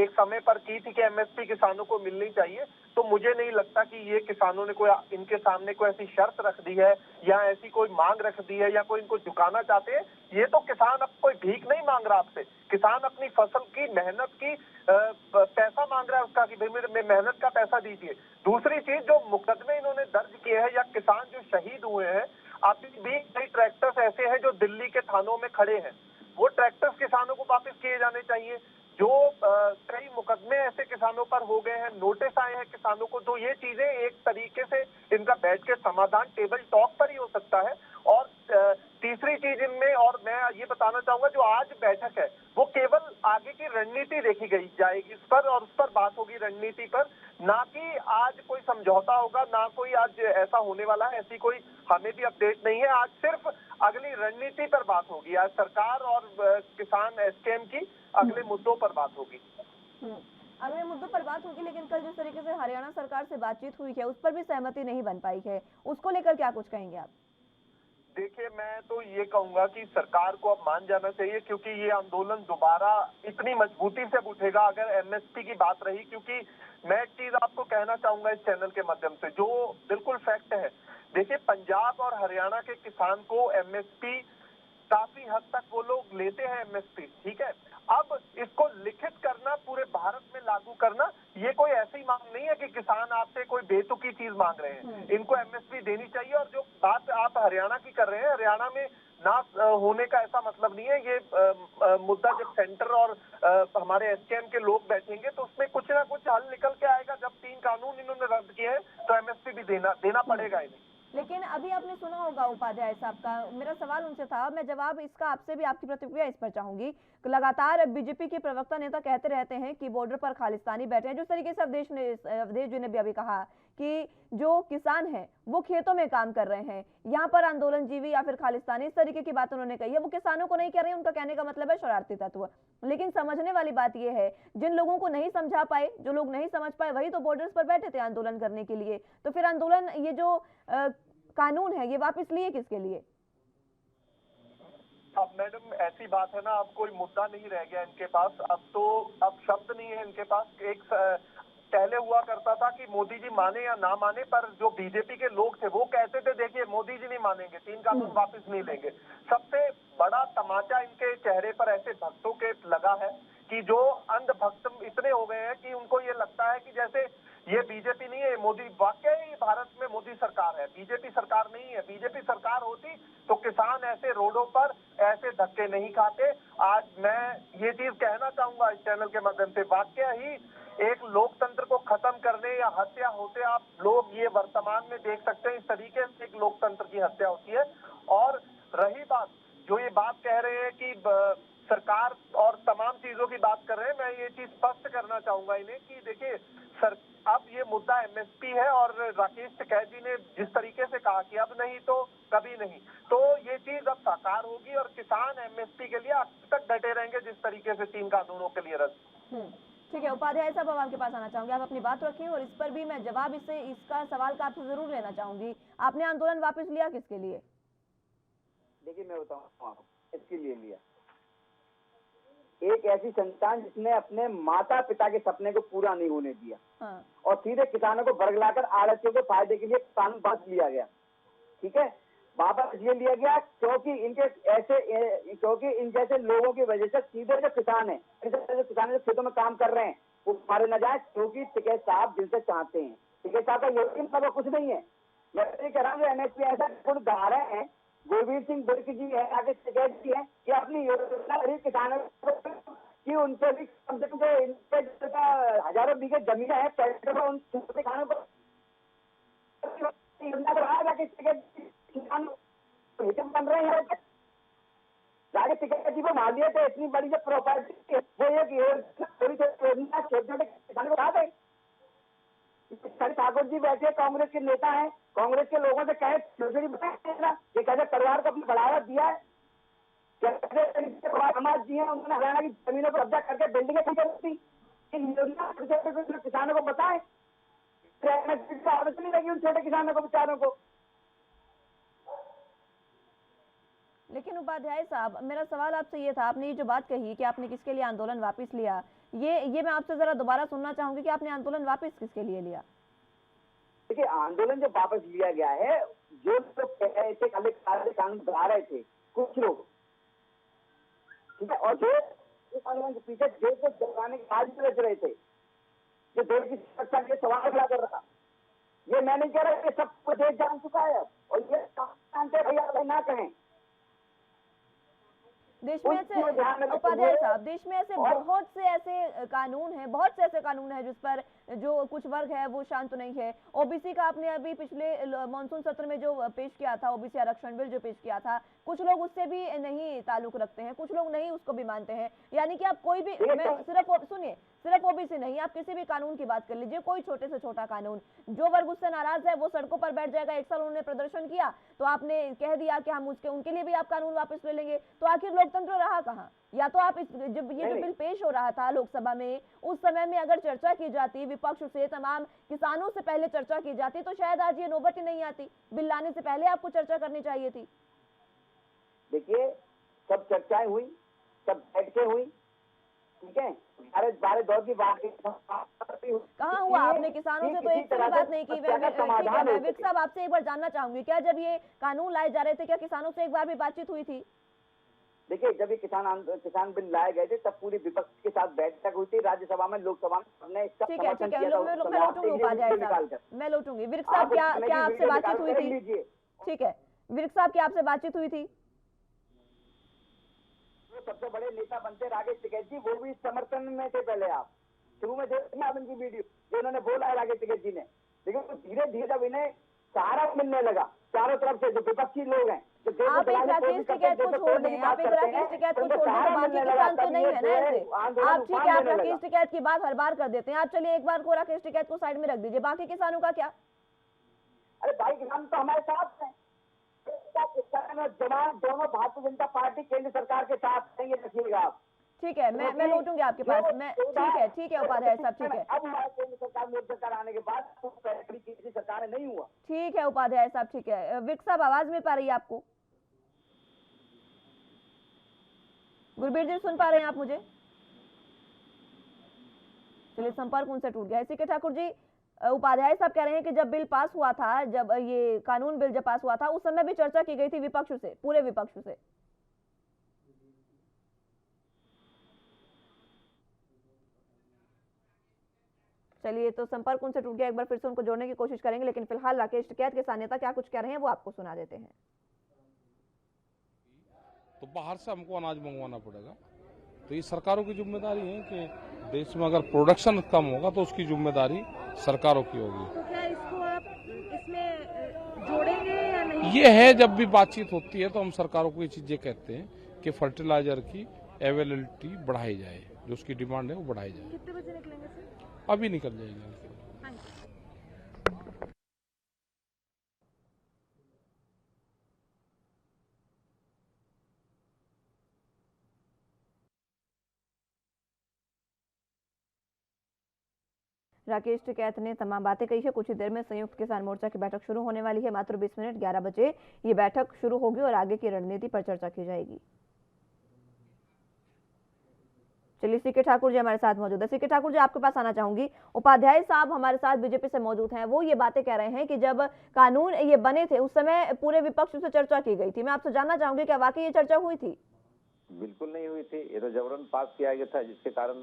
F: एक समय पर की थी कि एमएसपी किसानों को मिलनी चाहिए। तो मुझे नहीं लगता कि ये किसानों ने कोई इनके सामने कोई ऐसी शर्त रख दी है या ऐसी कोई मांग रख दी है या कोई इनको झुकाना चाहते हैं। ये तो किसान अब कोई भीख नहीं मांग रहा आपसे, किसान अपनी फसल की मेहनत की पैसा मांग रहा है उसका कि भाई मेहनत का पैसा दीजिए। दूसरी चीज, जो मुकदमे इन्होंने दर्ज किए हैं या किसान जो शहीद हुए हैं, अभी भी कई ट्रैक्टर्स ऐसे हैं जो दिल्ली के थानों में खड़े हैं, वो ट्रैक्टर्स किसानों को वापस किए जाने चाहिए। जो कई मुकदमे ऐसे किसानों पर हो गए हैं, नोटिस आए हैं किसानों को, तो ये चीजें एक तरीके से इनका बैठ के समाधान टेबल टॉक पर ही हो सकता है। और तीसरी चीज इनमें, और मैं ये बताना चाहूंगा, जो आज बैठक है वो केवल आगे की रणनीति देखी गई जाएगी इस पर, और उस पर बात होगी रणनीति पर, ना कि आज कोई समझौता होगा, ना कोई आज ऐसा होने वाला है। ऐसी कोई हमें भी अपडेट नहीं है। आज सिर्फ अगली रणनीति पर बात होगी, आज सरकार और किसान एसकेएम की अगले मुद्दों पर बात होगी।
A: अगले मुद्दों पर बात होगी, लेकिन कल जिस तरीके से हरियाणा सरकार से बातचीत हुई है उस पर भी सहमति नहीं बन पाई है, उसको लेकर क्या कुछ कहेंगे आप?
F: देखिए, मैं तो ये कहूंगा कि सरकार को अब मान जाना चाहिए, क्योंकि ये आंदोलन दोबारा इतनी मजबूती से उठेगा अगर एमएसपी की बात रही। क्योंकि मैं एक चीज आपको कहना चाहूंगा इस चैनल के माध्यम से, जो बिल्कुल फैक्ट है। देखिए, पंजाब और हरियाणा के किसान को एमएसपी काफी हद तक वो लोग लेते हैं एमएसपी, ठीक है। अब इसको लिखित करना, पूरे भारत में लागू करना, ये कोई ऐसी मांग नहीं है कि किसान आपसे कोई बेतुकी चीज मांग रहे हैं। इनको एमएसपी देनी चाहिए। और जो बात आप हरियाणा की कर रहे हैं, हरियाणा में ना होने का ऐसा मतलब नहीं है। ये मुद्दा जब सेंटर और हमारे एसकेएम के लोग बैठेंगे तो उसमें कुछ ना कुछ हल निकल के आएगा। जब 3 कानून इन्होंने रद्द किए हैं तो एमएसपी भी देना पड़ेगा इन्हें।
A: लेकिन अभी आपने सुना होगा उपाध्याय साहब का, मेरा सवाल उनसे था, मैं जवाब इसका आपसे भी आपकी प्रतिक्रिया इस पर चाहूंगी। लगातार बीजेपी के प्रवक्ता नेता कहते रहते हैं कि बॉर्डर पर खालिस्तानी बैठे हैं। जिस तरीके से अवधेश जी ने भी अभी कहा कि जो किसान हैं वो खेतों में काम कर रहे हैं, यहाँ पर आंदोलनजीवी या फिर खालिस्तानी, इस तरीके की बात उन्होंने कही है। वो किसानों को नहीं कह रहे हैं, उनका कहने का मतलब है शरारती तत्व। लेकिन समझने वाली बात यह है, जिन लोगों को नहीं समझा पाए, जो लोग नहीं समझ पाए, वही तो बॉर्डर्स पर बैठे थे आंदोलन करने के लिए। तो फिर आंदोलन, ये जो कानून है, ये वापस लिए किसके लिए?
F: अब मैडम ऐसी बात है ना, अब कोई मुद्दा नहीं रह गया इनके पास। अब शब्द नहीं है इनके पास। एक पहले हुआ करता था कि मोदी जी माने या ना माने, पर जो बीजेपी के लोग थे वो कहते थे देखिए मोदी जी नहीं मानेंगे, 3 कानून वापस नहीं लेंगे। सबसे बड़ा तमाचा इनके चेहरे पर ऐसे भक्तों के लगा है कि जो अंध भक्त इतने हो गए हैं कि उनको ये लगता है कि जैसे ये बीजेपी नहीं है, मोदी। वाकई भारत में मोदी सरकार है, बीजेपी सरकार नहीं है। बीजेपी सरकार होती तो किसान ऐसे रोडों पर ऐसे धक्के नहीं खाते। आज मैं ये चीज कहना चाहूंगा इस चैनल के माध्यम से, वाकई ही एक लोकतंत्र को खत्म करने या हत्या होते आप लोग ये वर्तमान में देख सकते हैं। इस तरीके से एक लोकतंत्र की हत्या होती है। और रही बात, जो ये बात कह रहे हैं कि सरकार और तमाम चीजों की बात कर रहे हैं, मैं ये चीज स्पष्ट करना चाहूंगा इन्हें कि देखिए अब ये मुद्दा एमएसपी है, और राकेश टिकैत जी ने जिस तरीके से कहा कि अब नहीं तो कभी नहीं, तो ये चीज अब साकार होगी और किसान एमएसपी के लिए अब तक डटे रहेंगे जिस तरीके से 3 कानूनों के लिए रद्द।
A: ठीक है उपाध्याय साहब, अब आपके पास आना चाहूंगी, आप अपनी बात रखें और इस पर भी मैं जवाब इसका सवाल का आपसे जरूर लेना चाहूंगी। आपने आंदोलन वापस लिया किसके लिए?
E: देखिए, मैं बताऊं इसके लिए लिया, एक ऐसी संतान जिसने अपने माता पिता के सपने को पूरा नहीं होने दिया। हाँ। और सीधे किसानों को बरगलाकर आड़तियों के फायदे के लिए कानून पास लिया गया, ठीक है। वापस ये लिया गया क्योंकि क्योंकि इन जैसे लोगों की वजह से सीधे जो किसान है, किसान जो खेतों में काम कर रहे हैं वो मारे न जाए, क्योंकि टिकैत साहब दिल से चाहते हैं। टिकैत साहब का यही मतलब कुछ नहीं है। मैं ये कह रहा हूँ एमएसपी ऐसा कुछ गा रहे हैं, गुरवीर सिंह बिर्क जी है, आगे टिकैत जी है कि अपनी योजना गरीब किसानों कि उनसे भी कम से कम जो इनके हजारों बीघे जमीन है उन छोटे किसानों को योजना बनाया किसान बन रहे हैं। जाके टिकैत जी को मार दिए थे, इतनी बड़ी जो प्रॉपर्टी है वो एक योजना छोटे छोटे किसानों को बता दें। ठाकुर जी बैठे कांग्रेस के नेता हैं, कांग्रेस के लोगों से कहे छोटी बताया ये कैसे परिवार को अपनी बढ़ावा दिया है, समाज जी है उन्होंने हरियाणा की जमीनों पर कब्जा करके बिल्डिंगें खड़ी कर दी। किसानों को बताएं, नहीं लगी उन छोटे किसानों को बेचारों को।
A: लेकिन उपाध्याय साहब, मेरा सवाल आपसे ये था, आपने ये जो बात कही कि आपने किसके लिए आंदोलन वापस लिया, ये मैं आपसे जरा दोबारा सुनना चाहूंगी कि आपने आंदोलन वापस किसके लिए लिया?
E: देखिए, आंदोलन जो वापस लिया गया है, जो लोग कह रहे थे कानून बना रहे थे कुछ लोग, ठीक है, और जो आंदोलन के पीछे देश को जलाने की बात भी रच रहे थे, जो देश की सुरक्षा के सवाल खड़ा कर रहा, ये मैं नहीं कह रहा, ये सब कुछ देश जान चुका है और ये जानते भैया ना कहें।
A: देश में ऐसे उपाध्याय साहब, देश में ऐसे बहुत से ऐसे कानून हैं, बहुत से ऐसे कानून हैं जिस पर जो कुछ वर्ग है वो शांत नहीं है। ओबीसी का आपने अभी पिछले मॉनसून सत्र में जो पेश किया था, ओबीसी आरक्षण बिल जो पेश किया था, कुछ लोग उससे भी नहीं ताल्लुक रखते हैं, कुछ लोग नहीं उसको भी मानते हैं। यानी कि आप कोई भी, मैं सिर्फ ओबीसी नहीं, आप किसी भी कानून की बात कर लीजिए, कोई छोटे से छोटा कानून, जो वर्ग उससे नाराज है वो सड़कों पर बैठ जाएगा। एक साल उन्होंने प्रदर्शन किया तो आपने कह दिया कि हम उनके लिए भी आप कानून वापस ले लेंगे, तो आखिर लोकतंत्र रहा कहाँ? या तो आप जब ये जो बिल पेश हो रहा था लोकसभा में, उस समय में अगर चर्चा की जाती, विपक्ष से तमाम किसानों से पहले चर्चा की जाती, तो शायद आज ये नौबत ही नहीं आती। बिल लाने से पहले आपको चर्चा करनी चाहिए थी।
E: देखिए, सब चर्चाएं हुई, सब बैठकें हुई, ठीक है, बारह दौर की बात
A: कहाँ हुआ? आपने किसानों से तो एक भी बात नहीं की। मैं विर्क साहब आपसे एक बार जानना चाहूंगी, क्या जब ये कानून लाए जा रहे थे, क्या किसानों से एक बार भी बातचीत हुई थी?
E: देखिए, जब ये किसान बिल लाए गए थे तब पूरी विपक्ष के साथ बैठक हुई थी राज्यसभा में, लोकसभा में, हमने इसका समर्थन किया था। मैं लौटूंगी उपाध्याय साहब, मैं लौटूंगी। विर्क साहब, क्या आपसे बातचीत हुई थी? ठीक है, विर्क साहब, क्या आपसे बातचीत हुई थी? सबसे बड़े नेता बनते राकेश टिकैत जी, वो भी समर्थन में थे। पहले आप शुरू में देखिए आप इनकी वीडियो जो इन्होंने बोला है राकेश टिकैत जी ने, लेकिन धीरे धीरे जब इन्हें सहारा मिलने लगा चारों तरफ से, जो विपक्षी लोग हैं,
A: आप एक राकेश टिकैत को छोड़ दें, आप एक राकेश टिकैत को छोड़ दें तो बाकी किसान तो नहीं है ना ऐसे। आप ठीक है, आप राकेश टिकैत की बात हर बार कर देते हैं। आप चलिए एक बार को राकेश टिकैत को साइड में रख दीजिए, बाकी किसानों का क्या?
E: अरे भाई, किसान तो हमारे साथ हैं, जवान दोनों भारतीय जनता पार्टी केंद्र सरकार के साथ हैं, ये रखिएगा आप।
A: ठीक है, मैं लौटूंगी आपके पास। मैं ठीक है उपाध्याय साहब, ठीक है।
E: अब केंद्र सरकार मोदी सरकार आने के बाद किसी सरकार में नहीं हुआ।
A: ठीक है उपाध्याय साहब, ठीक है। विर्क साहब, आवाज मिल पा रही है आपको? गुरबीर जी, सुन पा रहे हैं आप मुझे? चलिए, संपर्क उनसे टूट गया। इसी के ठाकुर जी, उपाध्याय साहब कह रहे हैं कि जब बिल पास हुआ था, जब ये कानून बिल जब पास हुआ था, उस समय भी चर्चा की गई थी विपक्ष से, पूरे विपक्ष से। चलिए, तो संपर्क उनसे टूट गया, एक बार फिर से उनको जोड़ने की कोशिश करेंगे, लेकिन फिलहाल राकेश टिकैत के साथ नेता क्या कुछ कह रहे हैं वो आपको सुना देते हैं।
B: तो बाहर से हमको अनाज मंगवाना पड़ेगा, तो ये सरकारों की जिम्मेदारी है कि देश में अगर प्रोडक्शन कम होगा तो उसकी जिम्मेदारी सरकारों की होगी।
G: तो क्या इसको आप इसमें जोड़ेंगे या नहीं?
B: ये है, जब भी बातचीत होती है तो हम सरकारों को ये चीजें कहते हैं कि फर्टिलाइजर की अवेलेबिलिटी बढ़ाई जाए, जो उसकी डिमांड है वो बढ़ाई जाए।
G: कितने बजे निकलेंगे सर?
B: अभी निकल जाएंगे।
A: राकेश टिकैत ने तमाम बातें कही है। कुछ ही देर में संयुक्त किसान मोर्चा की बैठक शुरू होने वाली है। मात्र 20 मिनट, 11 बजे ये बैठक शुरू होगी और आगे की रणनीति पर चर्चा की जाएगी। चलिए, सीके ठाकुर जी हमारे साथ मौजूद है। सीके ठाकुर जी, आपके पास आना चाहूंगी। उपाध्याय साहब हमारे साथ बीजेपी से मौजूद हैं, वो ये बातें कह रहे हैं कि जब कानून ये बने थे उस समय पूरे विपक्ष से चर्चा की गई थी। मैं आपसे जानना चाहूंगी, क्या वाकई ये चर्चा हुई थी?
C: बिल्कुल नहीं हुई थी, ये तो जबरन पास किया गया था, जिसके कारण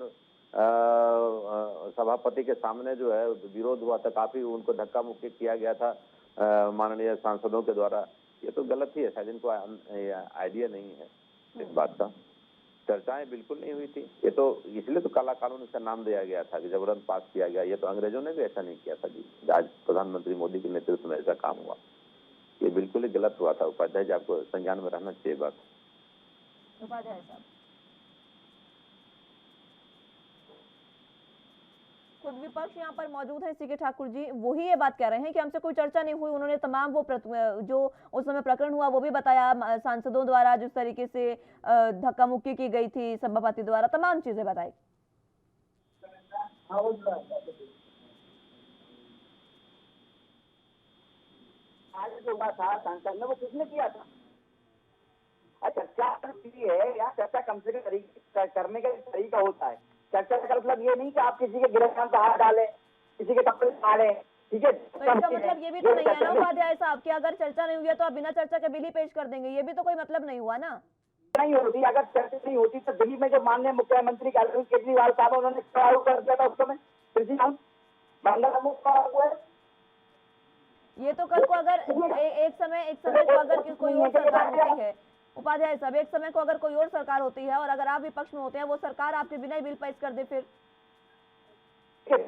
C: सभापति के सामने जो है विरोध हुआ था, काफी उनको धक्का मुक्की किया गया था माननीय सांसदों के द्वारा। ये तो गलत ही है, शायद इनको आइडिया नहीं है इस बात का। चर्चाएं बिल्कुल नहीं हुई थी, ये तो इसलिए तो काला कानून इसका नाम दिया गया था कि जबरन पास किया गया। ये तो अंग्रेजों ने भी ऐसा नहीं किया था जी, आज प्रधानमंत्री मोदी के नेतृत्व में ऐसा काम हुआ, ये बिल्कुल ही गलत हुआ था। उपाध्याय जी, आपको संज्ञान में रहना चाहिए बात।
A: उपाध्याय साहब खुद विपक्ष यहाँ पर मौजूद है, सीके ठाकुर जी, वही ये बात कह रहे हैं कि हमसे कोई चर्चा नहीं हुई। उन्होंने तमाम वो जो उस समय प्रकरण हुआ वो भी बताया, सांसदों द्वारा जिस तरीके से धक्का मुक्की की गई थी सभापति द्वारा, तमाम चीजें बताई।
E: आज जो हुआ था संसद में, वो किसने किया था? चर्चा है या चर्चा कम से कम करने का तरीका होता है। चर्चा का मतलब ये नहीं कि आप किसी के गिरफ्तार पर हाथ डालें, किसी के कपड़े फाड़े, ठीक है?
A: तो इसका मतलब ये भी तो नहीं है ना उपाध्याय साहब कि अगर चर्चा नहीं हुई है तो आप बिना चर्चा के बिल ही पेश कर देंगे, ये भी तो कोई मतलब नहीं हुआ ना।
E: नहीं होती, अगर चर्चा नहीं होती तो दिल्ली में जो माननीय मुख्यमंत्री अरविंद केजरीवाल साहब उन्होंने चुनाव कर दिया था उस समय,
A: ये तो कल को अगर एक समय को अगर कोई और सरकार होती है, उपाध्याय साहब, एक समय को अगर कोई और सरकार होती है और अगर आप विपक्ष में होते हैं, वो सरकार आपके बिना ही बिल पास कर दे, फिर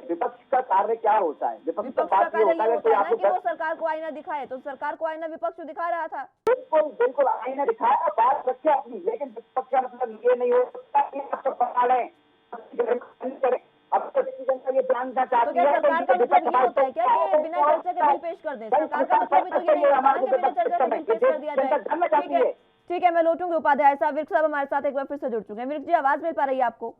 E: विपक्ष का कार्य क्या होता है?
A: विपक्ष का कार्य ये होता है ना कि वो सरकार को आईना दिखाए, तो सरकार को आईना विपक्ष दिखा रहा था।
E: बिल्कुल बिल्कुल आईना दिखाया, बात रखे अपनी, लेकिन विपक्ष का मतलब ये नहीं हो सकता कि आपको पकड़ा लें। अब तो जनता ये जानना चाहती है,
A: सरकार का मतलब ये होता है क्या कि बिना चर्चा के बिल पेश कर दें? सरकार का मतलब भी तो ये नहीं होता कि बिना चर्चा के बिल पेश कर दिया जाए। ठीक है, मैं लौटूंगी उपाध्याय साहब। विर्क साहब हमारे साथ एक बार फिर से जुड़ चुके हैं। विर्क जी, आवाज मिल पा रही है आपको?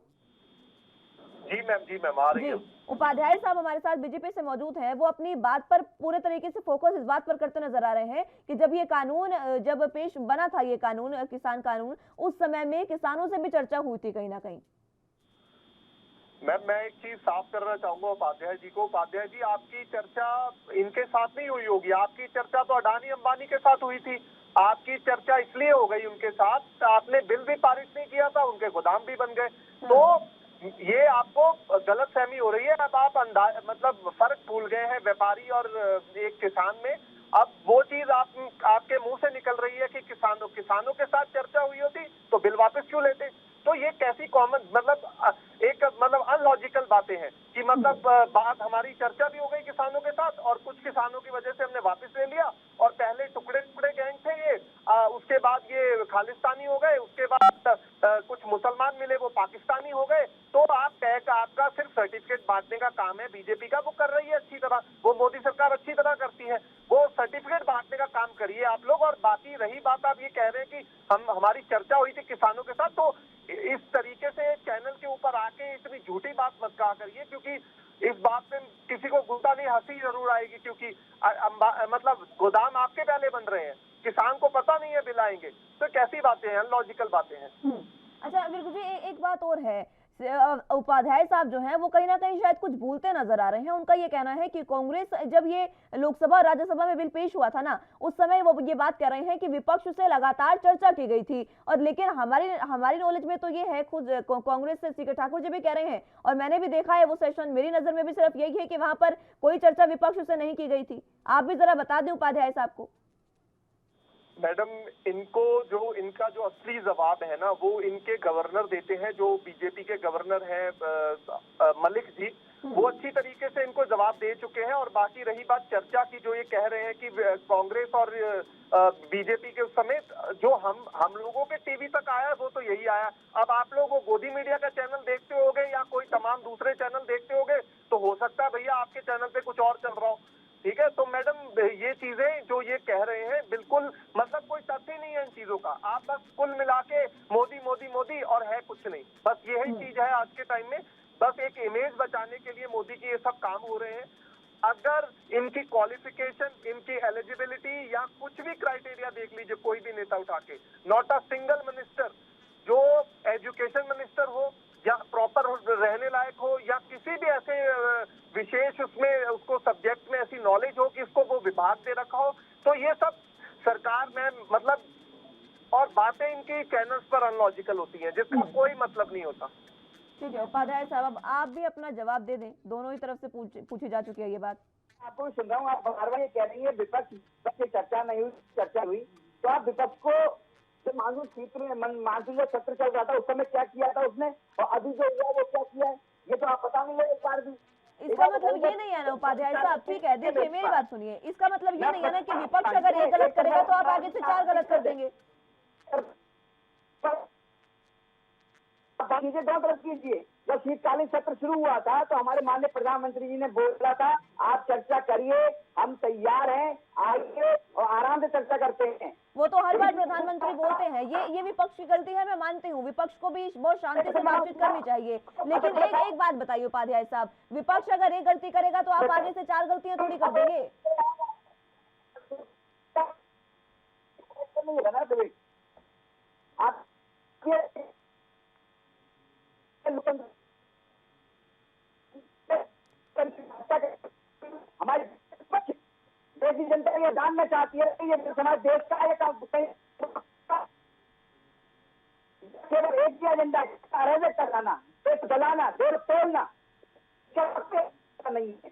F: जी मैम आ रही है।
A: उपाध्याय साहब हमारे साथ बीजेपी से मौजूद हैं, वो अपनी बात पर पूरे तरीके से फोकस इस बात पर करते नजर आ रहे हैं कि जब ये कानून जब पेश बना था, ये कानून किसान कानून, उस समय में किसानों से भी चर्चा हुई थी कहीं ना कहीं।
F: मैं एक चीज साफ करना चाहूंगा उपाध्याय जी को। उपाध्याय जी, आपकी चर्चा इनके साथ नहीं हुई होगी, आपकी चर्चा तो अडानी अंबानी के साथ हुई थी। आपकी चर्चा इसलिए हो गई उनके साथ, आपने बिल भी पारित नहीं किया था, उनके गोदाम भी बन गए। तो ये आपको गलतफहमी हो रही है। अब आप मतलब फर्क भूल गए हैं व्यापारी और एक किसान में। अब वो चीज आपके मुंह से निकल रही है कि किसानों के साथ चर्चा हुई होती तो बिल वापस क्यों लेते? तो ये कैसी कॉमन मतलब अनलॉजिकल बातें हैं कि मतलब बात हमारी चर्चा भी हो गई किसानों के साथ और कुछ किसानों की वजह से हमने वापस ले लिया, और पहले टुकड़े गैंग थे ये, उसके बाद ये खालिस्तानी हो गए, उसके बाद कुछ मुसलमान मिले वो पाकिस्तानी हो गए। तो आपका सिर्फ सर्टिफिकेट बांटने का काम है, बीजेपी का वो कर रही है अच्छी तरह, वो मोदी सरकार अच्छी तरह करती है, वो सर्टिफिकेट बांटने का काम करिए आप लोग। और बाकी रही बात, आप ये कह रहे हैं कि हमारी चर्चा हुई थी किसानों के साथ, तो इस तरीके से चैनल के ऊपर आके इतनी झूठी बात मत कहा करिए, क्योंकि इस बात में किसी को गुस्सा नहीं, हंसी जरूर आएगी, क्योंकि मतलब गोदाम आपके पहले बन रहे हैं, किसान को पता नहीं है बिल आएंगे। तो कैसी बातें हैं, अनलॉजिकल बातें हैं।
A: अच्छा विर्क जी, एक बात और है, उपाध्याय साहब जो हैं वो कहीं ना कहीं शायद कुछ भूलते नजर आ रहे हैं। उनका ये कहना है कि कांग्रेस जब ये लोकसभा और राज्यसभा में बिल पेश हुआ था ना, उस समय वो ये बात कह रहे हैं कि विपक्ष से लगातार चर्चा की गई थी, और लेकिन हमारी नॉलेज में तो ये है, खुद कांग्रेस से सीके ठाकुर जी भी कह रहे हैं और मैंने भी देखा है वो सेशन, मेरी नजर में भी सिर्फ यही है कि वहां पर कोई चर्चा विपक्ष से नहीं की गई थी। आप भी जरा बता दें उपाध्याय साहब को।
F: मैडम, इनका जो असली जवाब है ना, वो इनके गवर्नर देते हैं, जो बीजेपी के गवर्नर हैं मलिक जी, वो अच्छी तरीके से इनको जवाब दे चुके हैं। और बाकी रही बात चर्चा की, जो ये कह रहे हैं कि कांग्रेस और बीजेपी के समेत जो हम लोगों के टीवी तक आया वो तो यही आया। अब आप लोग वो गोदी मीडिया का चैनल देखते होगे या कोई तमाम दूसरे चैनल देखते होगे, तो हो सकता है भैया आपके चैनल पे कुछ और चल रहा हो, ठीक है? तो मैडम, ये चीजें जो ये कह रहे हैं बिल्कुल मतलब कोई तथ्य नहीं है इन चीजों का। आप बस कुल मिला के मोदी मोदी मोदी और है कुछ नहीं, बस यही चीज है आज के टाइम में। बस एक इमेज बचाने के लिए मोदी की ये सब काम हो रहे हैं। अगर इनकी क्वालिफिकेशन, इनकी एलिजिबिलिटी या कुछ भी क्राइटेरिया देख लीजिए, कोई भी नेता उठा के, नॉट अ सिंगल मिनिस्टर जो एजुकेशन मिनिस्टर हो या प्रॉपर रहने लायक हो या किसी भी ऐसे विशेष उसमें उसको सब्जेक्ट में ऐसी नॉलेज हो कि इसको वो विभाग दे रखा हो, तो ये सब सरकार में मतलब और बातें इनकी चैनल्स पर अनलॉजिकल होती हैं जिसका कोई मतलब नहीं होता।
A: ठीक है उपाध्याय साहब, अब आप भी अपना जवाब दे दें, दोनों ही तरफ से पूछी जा चुकी है ये बात।
E: आपको सुन रहा हूँ, आप बार बार ये कह रही है विपक्ष से चर्चा नहीं हुई, चर्चा हुई, तो आप विपक्ष को मानसून जो सत्र चल रहा था उस समय क्या किया था उसने, और अभी जो हुआ वो क्या किया है, ये तो आप बता नहीं रहे एक बार भी।
A: इसका मतलब ये नहीं है ना उपाध्याय साहब, ठीक है देखिए मेरी बात सुनिए, इसका मतलब ये नहीं है ना कि विपक्ष अगर एक गलत करेगा तो आप आगे से 4 गलत कर देंगे।
E: चीजें दो तरफ कीजिए। जब शीतकालीन सत्र शुरू हुआ था तो हमारे माननीय प्रधानमंत्री जी ने बोला था आप चर्चा करिए, हम तैयार हैं, आइए और आराम से चर्चा करते हैं।
A: वो तो हर बार प्रधानमंत्री बोलते हैं, ये विपक्ष की गलती है, मैं मानती हूँ, विपक्ष को भी बहुत शांति से बातचीत करनी चाहिए। लेकिन एक बात बताइए उपाध्याय साहब, विपक्ष अगर एक गलती करेगा तो आप आगे से 4 गलतियां थोड़ी कर देंगे।
E: हमारी देश की जनता ये जानना चाहती है कि ये समाज देश का है, केवल एक ही एजेंडा अराजक कराना, देश जलाना, देश तोड़ना, नहीं है।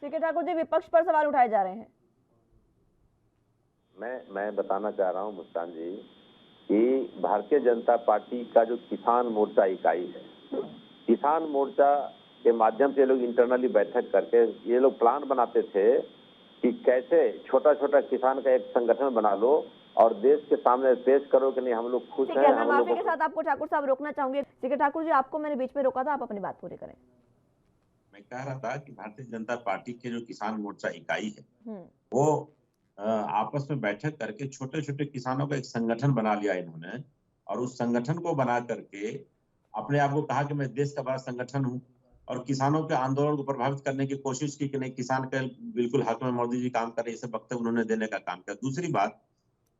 A: सीके ठाकुर जी, विपक्ष पर सवाल उठाए जा रहे हैं।
C: मैं बताना चाह रहा हूं मुस्कान जी कि भारतीय जनता पार्टी का जो किसान मोर्चा इकाई है, किसान मोर्चा के माध्यम से ये लोग इंटरनली बैठक करके ये लोग प्लान बनाते थे कि कैसे छोटा छोटा किसान का एक संगठन बना लो और देश के सामने पेश करो कि नहीं हम लोग खुश हैं।
A: मैं माफी के साथ आपको ठाकुर साहब रोकना चाहूंगी। सीके ठाकुर जी, आपको मैंने बीच में रोका था, आप अपनी बात पूरी करें।
D: मैं कह रहा था कि भारतीय जनता पार्टी के जो किसान मोर्चा इकाई है वो आपस में बैठक करके छोटे छोटे किसानों का एक संगठन बना लिया इन्होंने, और उस संगठन को बना करके अपने आप को कहा कि मैं देश का बड़ा संगठन हूं, और किसानों के आंदोलन को प्रभावित करने की कोशिश की कि नहीं किसान के बिल्कुल हक में मोदी जी काम कर रहे, इसे वक्तव्य उन्होंने देने का काम किया। दूसरी बात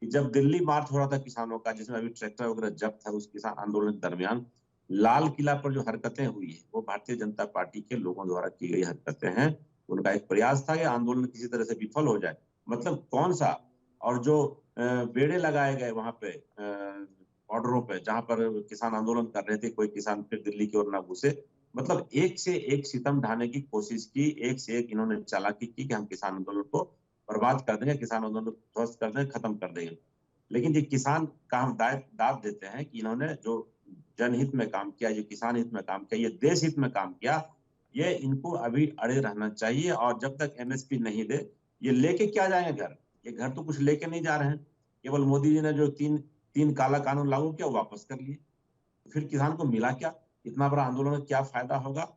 D: कि जब दिल्ली मार्च हो रहा था किसानों का, जिसमें अभी ट्रैक्टर वगैरह जब्त है, उस किसान आंदोलन के दरमियान लाल किला पर जो हरकतें हुई है वो भारतीय जनता पार्टी के लोगों द्वारा की गई हरकतें हैं। उनका एक प्रयास था कि आंदोलन किसी तरह से विफल हो जाए, मतलब कौन सा, और जो बेड़े लगाए गए वहां पे बॉर्डरों पे जहां पर किसान आंदोलन कर रहे थे, कोई किसान फिर दिल्ली की ओर ना घुसे, मतलब एक से एक सितम ढाने की कोशिश की, एक से एक इन्होंने चालाकी की कि हम किसान आंदोलन को बर्बाद कर देंगे, किसान आंदोलन को ध्वस्त कर देंगे, खत्म कर देंगे। लेकिन ये किसान का हम दाव देते हैं कि इन्होंने जो जनहित में काम किया, जो किसान हित में काम किया, ये देश हित में काम किया, ये इनको अभी अड़े रहना चाहिए। और जब तक एमएसपी नहीं दे, ये लेके क्या जाएंगे घर, ये घर तो कुछ लेके नहीं जा रहे हैं। केवल मोदी जी ने जो तीन काला कानून लागू किया वापस कर लिए, फिर किसान को मिला क्या, इतना बड़ा आंदोलन का क्या फायदा होगा।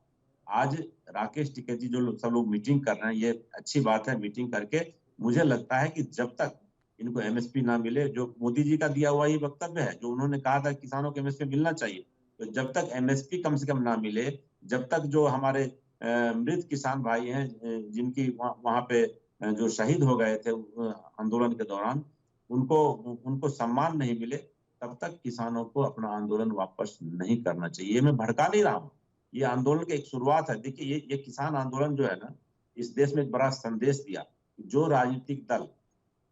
D: आज राकेश टिकैत जी जो सब लोग मीटिंग कर रहे हैं, ये अच्छी बात है, मीटिंग करके मुझे लगता है कि जब तक इनको एमएसपी ना मिले, जो मोदी जी का दिया हुआ ये वक्तव्य है, जो उन्होंने कहा था किसानों को एमएसपी मिलना चाहिए, तो जब तक एमएसपी कम से कम ना मिले, जब तक जो हमारे मृत किसान भाई हैं जिनकी वहां पे जो शहीद हो गए थे आंदोलन के दौरान, उनको सम्मान नहीं मिले, तब तक किसानों को अपना आंदोलन वापस नहीं करना चाहिए। ये मैं भड़का नहीं रहा हूँ, ये आंदोलन की एक शुरुआत है। देखिए ये किसान आंदोलन जो है ना, इस देश में एक बड़ा संदेश दिया। जो राजनीतिक दल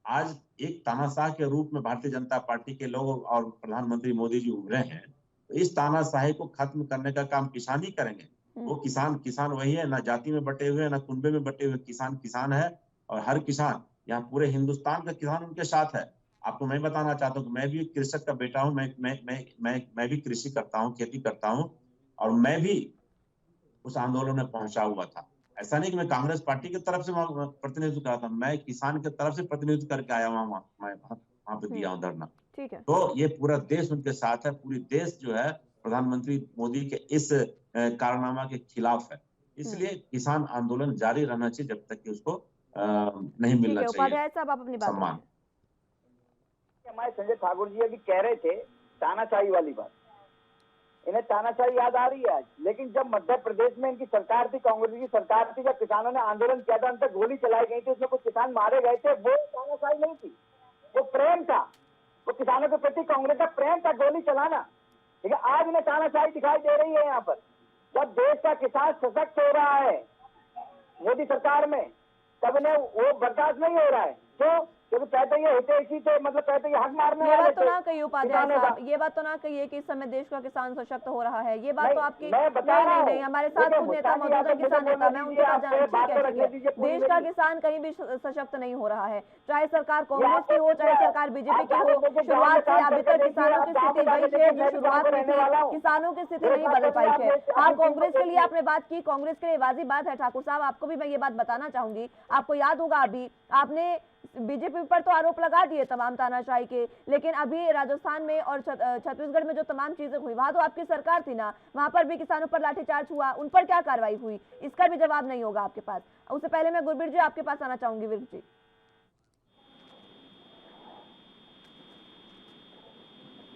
D: आज एक तानाशाह के रूप में भारतीय जनता पार्टी के लोग और प्रधानमंत्री मोदी जी उभरे हैं, तो इस तानाशाही को खत्म करने का काम किसान ही करेंगे। वो किसान वही है, ना जाति में बटे हुए, ना कुनबे में बटे हुए, किसान है। और हर किसान, यहाँ पूरे हिंदुस्तान का किसान उनके साथ है। आपको मैं बताना चाहता हूँ कि मैं भी कृषक का बेटा हूँ, मैं भी कृषि करता हूँ, खेती करता हूँ, और मैं भी उस आंदोलन में पहुंचा हुआ था। ऐसा नहीं कि मैं कांग्रेस पार्टी की तरफ से प्रतिनिधित्व कर रहा था, मैं किसान की तरफ से प्रतिनिधित्व करके आया वहां पे दिया हूँ धरना। तो ये पूरा देश उनके साथ है, पूरी देश जो है प्रधानमंत्री मोदी के इस कारनामा के खिलाफ है। इसलिए किसान आंदोलन जारी रहना चाहिए जब तक कि उसको नहीं मिलना चाहिए
A: उपाध्याय साहब, आप अपनी बात
D: सम्मान।
E: हमारे संजय ठाकुर जी अभी कह रहे थे तानाशाही वाली बात, इन्हें तानाशाही याद आ रही है आज। लेकिन जब मध्य प्रदेश में इनकी सरकार थी, कांग्रेस की सरकार थी, जब किसानों ने आंदोलन किया था, उन पर गोली चलाई गई थी, उसमें कुछ किसान मारे गए थे, वो तानाशाही नहीं थी, वो प्रेम था, वो किसानों के प्रति कांग्रेस का प्रेम था, गोली चलाना। ठीक है, आज इन्हें तानाशाही दिखाई दे रही है यहाँ पर। जब देश का किसान सशक्त हो रहा है मोदी सरकार में, तब इन्हें वो बर्दाश्त नहीं हो रहा है। क्यों? क्योंकि कहते ये हितैषी थे, मतलब कहते ये हक मारने
A: ये
E: वाले
A: बात तो
E: थे
A: ना कहिए उपाध्याय
E: किसानों का।
A: साहब, ये बात तो ना कहिए कि इस समय देश का किसान सशक्त हो रहा है। ये बात
E: नहीं,
A: तो आपकी
E: मैं बता रहा
A: नहीं,
E: हूँ।
A: हमारे साथ
E: देखिए,
A: खुद नेता
E: मुस्तान जी,
A: मौजूद है,
E: आप
A: किसान
E: मुझे
A: नेता, मैं
E: बोलने
A: उनके पास
E: दीजिए,
A: जाना
E: आप बात तो
A: ठीक
E: रखने
A: है।
E: दीजिए पूरी
A: देश का
E: मेरी।
A: किसान कहीं भी सशक्त नहीं हो रहा है, चाहे सरकार कांग्रेस
E: आपको
A: की हो, चाहे
E: क्या है?
A: सरकार बीजेपी
E: आप
A: की
E: जाके
A: हो।
E: देखिए,
A: शुरुआत
E: गाँव
A: से
E: में
A: अभी
E: काम
A: तक
E: करके
A: किसानों की
E: देखिए, आप
A: स्थिति
E: गाँव में
A: वही
E: जाके
A: है
E: देखिए,
A: जो
E: मैं भी
A: शुरुआत
E: गाँव में
A: में
E: रहने
A: थी।
E: वाला हूँ।
A: किसानों की स्थिति
E: एक
A: नहीं
E: बात
A: बदल
E: तो
A: पाई
E: आप
A: है।
E: देख-
A: हाँ,
E: आप
A: कांग्रेस के लिए
E: देखिए,
A: आपने बात की, कांग्रेस के लिए वाजिब बात है। ठाकुर साहब, आपको भी मैं ये बात बताना चाहूंगी, आपको याद होगा अभी आपने बीजेपी पर तो आरोप लगा दिए तमाम तानाशाही के, लेकिन अभी राजस्थान में और छत्तीसगढ़ में जो तमाम चीजें हुई, वहां तो आपकी सरकार थी ना, वहां पर भी किसानों पर लाठीचार्ज हुआ, उन पर क्या कार्रवाई हुई, इसका भी जवाब नहीं होगा आपके पास। उससे पहले मैं गुरबीर जी आपके पास आना चाहूंगी। विर्क जी,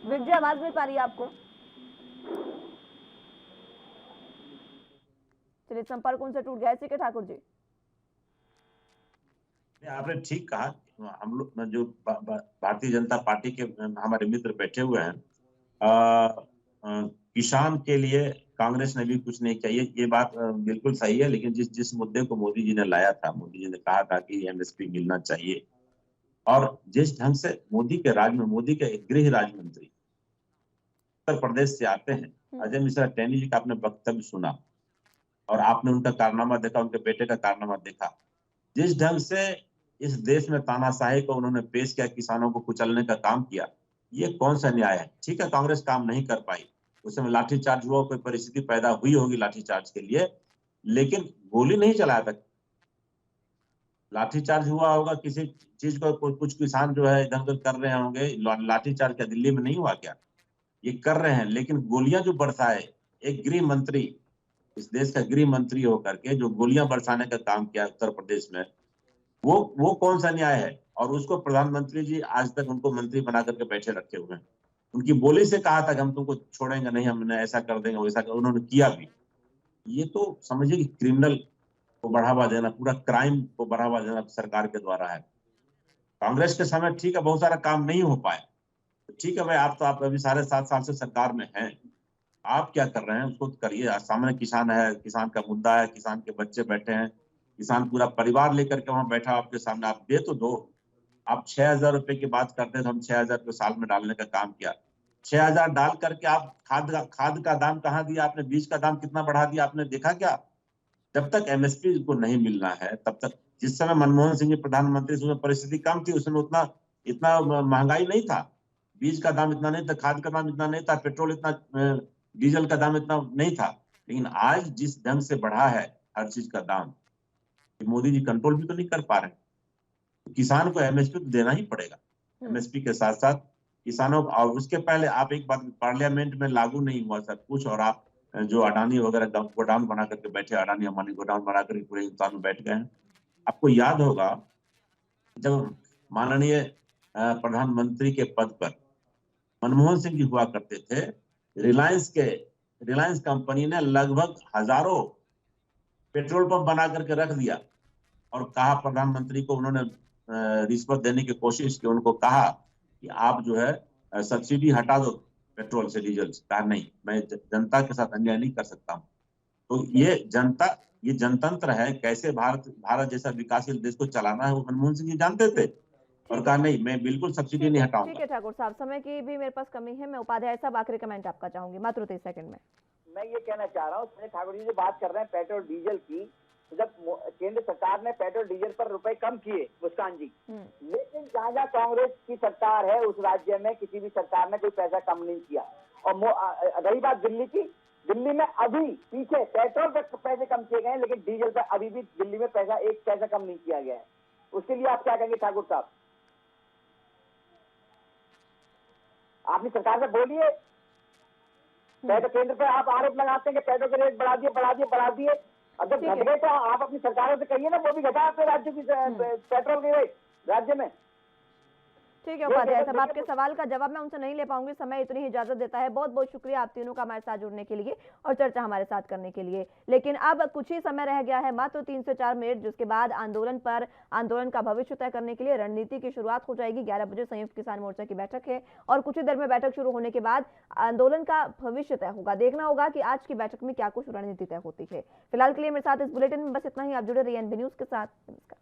A: विर्क जी, आवाज मिल पा रही है आपको? चलिए, संपर्क उनसे टूट गया। के ठाकुर जी,
D: आपने ठीक कहा। हम लोग जो भारतीय जनता पार्टी के हमारे मित्र बैठे हुए हैं, किसान के लिए कांग्रेस ने भी कुछ नहीं किया, ये बात बिल्कुल सही है। लेकिन जिस मुद्दे को मोदी जी ने लाया था, मोदी जी ने कहा था कि एमएसपी मिलना चाहिए, और जिस ढंग से मोदी के गृह राज्य मंत्री उत्तर प्रदेश से आते हैं, अजय मिश्रा टेनी जी का आपने वक्तव्य सुना और आपने उनका कारनामा देखा, उनके बेटे का कारनामा देखा। जिस ढंग से इस देश में तानाशाही को उन्होंने पेश किया, किसानों को कुचलने का काम किया, ये कौन सा न्याय है? ठीक है, कांग्रेस काम नहीं कर पाई, उस समय लाठीचार्ज हुआ, कोई परिस्थिति पैदा हुई होगी लाठीचार्ज के लिए, लेकिन गोली नहीं चलाया था। लाठीचार्ज हुआ होगा किसी चीज को, कुछ किसान जो है इधर उधर कर रहे होंगे, लाठीचार्ज क्या दिल्ली में नहीं हुआ क्या? ये कर रहे हैं, लेकिन गोलियां जो बरसाए, एक गृह मंत्री, इस देश का गृह मंत्री होकर के जो गोलियां बरसाने का काम किया उत्तर प्रदेश में, वो कौन सा न्याय है? और उसको प्रधानमंत्री जी आज तक उनको मंत्री बना करके बैठे रखे हुए हैं। उनकी बोली से कहा था कि हम तुमको छोड़ेंगे नहीं, हमने ऐसा कर देंगे, वैसा कर, उन्होंने किया भी। ये तो समझिए कि क्रिमिनल को बढ़ावा देना, पूरा क्राइम को बढ़ावा देना सरकार के द्वारा है। कांग्रेस के समय ठीक है बहुत सारा काम नहीं हो पाया, ठीक है भाई, आप अभी 7.5 साल से सरकार में हैं, आप क्या कर रहे हैं उसको करिए। सामने किसान है, किसान का मुद्दा है, किसान के बच्चे बैठे हैं, किसान पूरा परिवार लेकर के वहां बैठा आपके सामने, आप दे तो दो। आप 6,000 रुपए की बात करते हैं तो हम 6,000 रुपये साल में डालने का काम किया। 6,000 डाल करके आप खाद का दाम कहाँ दिया आपने? बीज का दाम कितना बढ़ा दिया आपने? देखा क्या? जब तक एमएसपी को नहीं मिलना है तब तक, जिस समय मनमोहन सिंह जी प्रधानमंत्री, उसमें परिस्थिति कम थी, उसमें इतना महंगाई नहीं था, बीज का दाम इतना नहीं था, खाद का दाम इतना नहीं था, पेट्रोल इतना, डीजल का दाम इतना नहीं था। लेकिन आज जिस ढंग से बढ़ा है हर चीज का दाम, मोदी जी कंट्रोल भी तो नहीं कर पा रहे। तो किसान को एमएसपी तो देना ही पड़ेगा। एमएसपी के साथ साथ किसानों, और उसके पहले आप एक बात, पार्लियामेंट में लागू नहीं हुआ सब कुछ, और आप जो अडानी वगैरह गोडाउन बना करके बैठे, अडानी अंबानी गोडाउन बना करके पूरे हिंदुस्तान में बैठ गए हैं। आपको याद होगा जब माननीय प्रधानमंत्री के पद पर मनमोहन सिंह जी हुआ करते थे, रिलायंस कंपनी ने लगभग हजारों पेट्रोल पंप बना करके रख दिया, और कहा प्रधानमंत्री को, उन्होंने रिश्वत देने की कोशिश की, उनको कहा कि आप जो है सब्सिडी हटा दो पेट्रोल से, डीजल से। कहा नहीं, मैं जनता के साथ अन्याय नहीं कर सकता हूँ। तो ये जनतंत्र है, कैसे भारत जैसा विकासशील देश को चलाना है वो मनमोहन सिंह जी जानते थे, और कहा नहीं, मैं बिल्कुल सब्सिडी नहीं हटाऊंगा।
A: ठीक है ठाकुर साहब, समय की भी मेरे पास कमी है, मैं उपाध्याय साहब आखिरी कमेंट आपका चाहूंगी मात्र 30 सेकंड में।
E: मैं ये कहना चाह रहा हूँ, ठाकुर जी जो बात कर रहे हैं पेट्रोल डीजल की, जब केंद्र सरकार ने पेट्रोल डीजल पर रुपए कम किए मुस्कान जी, लेकिन जहाँ जहाँ कांग्रेस की सरकार है उस राज्य में किसी भी सरकार ने कोई पैसा कम नहीं किया। और रही बात दिल्ली की, दिल्ली में अभी पीछे पेट्रोल पर पैसे कम किए गए, लेकिन डीजल पर अभी भी दिल्ली में पैसा एक पैसा कम नहीं किया गया है। उसके लिए आप क्या कहेंगे ठाकुर साहब? आपने सरकार से बोलिए, पेट्रोल केंद्र पर आप आरोप लगाते हैं कि पेट्रोल के रेट बढ़ा दिए। अब जब घट गए तो आप अपनी सरकारों से कहिए ना, वो भी घटा अपने राज्य की पेट्रोल के रेट राज्य में।
A: ठीक है उपाध्याय साहब, आपके सवाल का जवाब मैं उनसे नहीं ले पाऊंगी, समय इतनी ही इजाजत देता है। बहुत बहुत शुक्रिया आप तीनों का हमारे साथ जुड़ने के लिए और चर्चा हमारे साथ करने के लिए। लेकिन अब कुछ ही समय रह गया है, मात्र 3 से 4 मिनट, जिसके बाद आंदोलन का भविष्य तय करने के लिए रणनीति की शुरुआत हो जाएगी। 11 बजे संयुक्त किसान मोर्चा की बैठक है और कुछ ही देर में बैठक शुरू होने के बाद आंदोलन का भविष्य तय होगा। देखना होगा कि आज की बैठक में क्या कुछ रणनीति तय होती है। फिलहाल के लिए मेरे साथ इस बुलेटिन में बस इतना ही। आप जुड़े रहिए एनबी न्यूज के साथ। नमस्कार।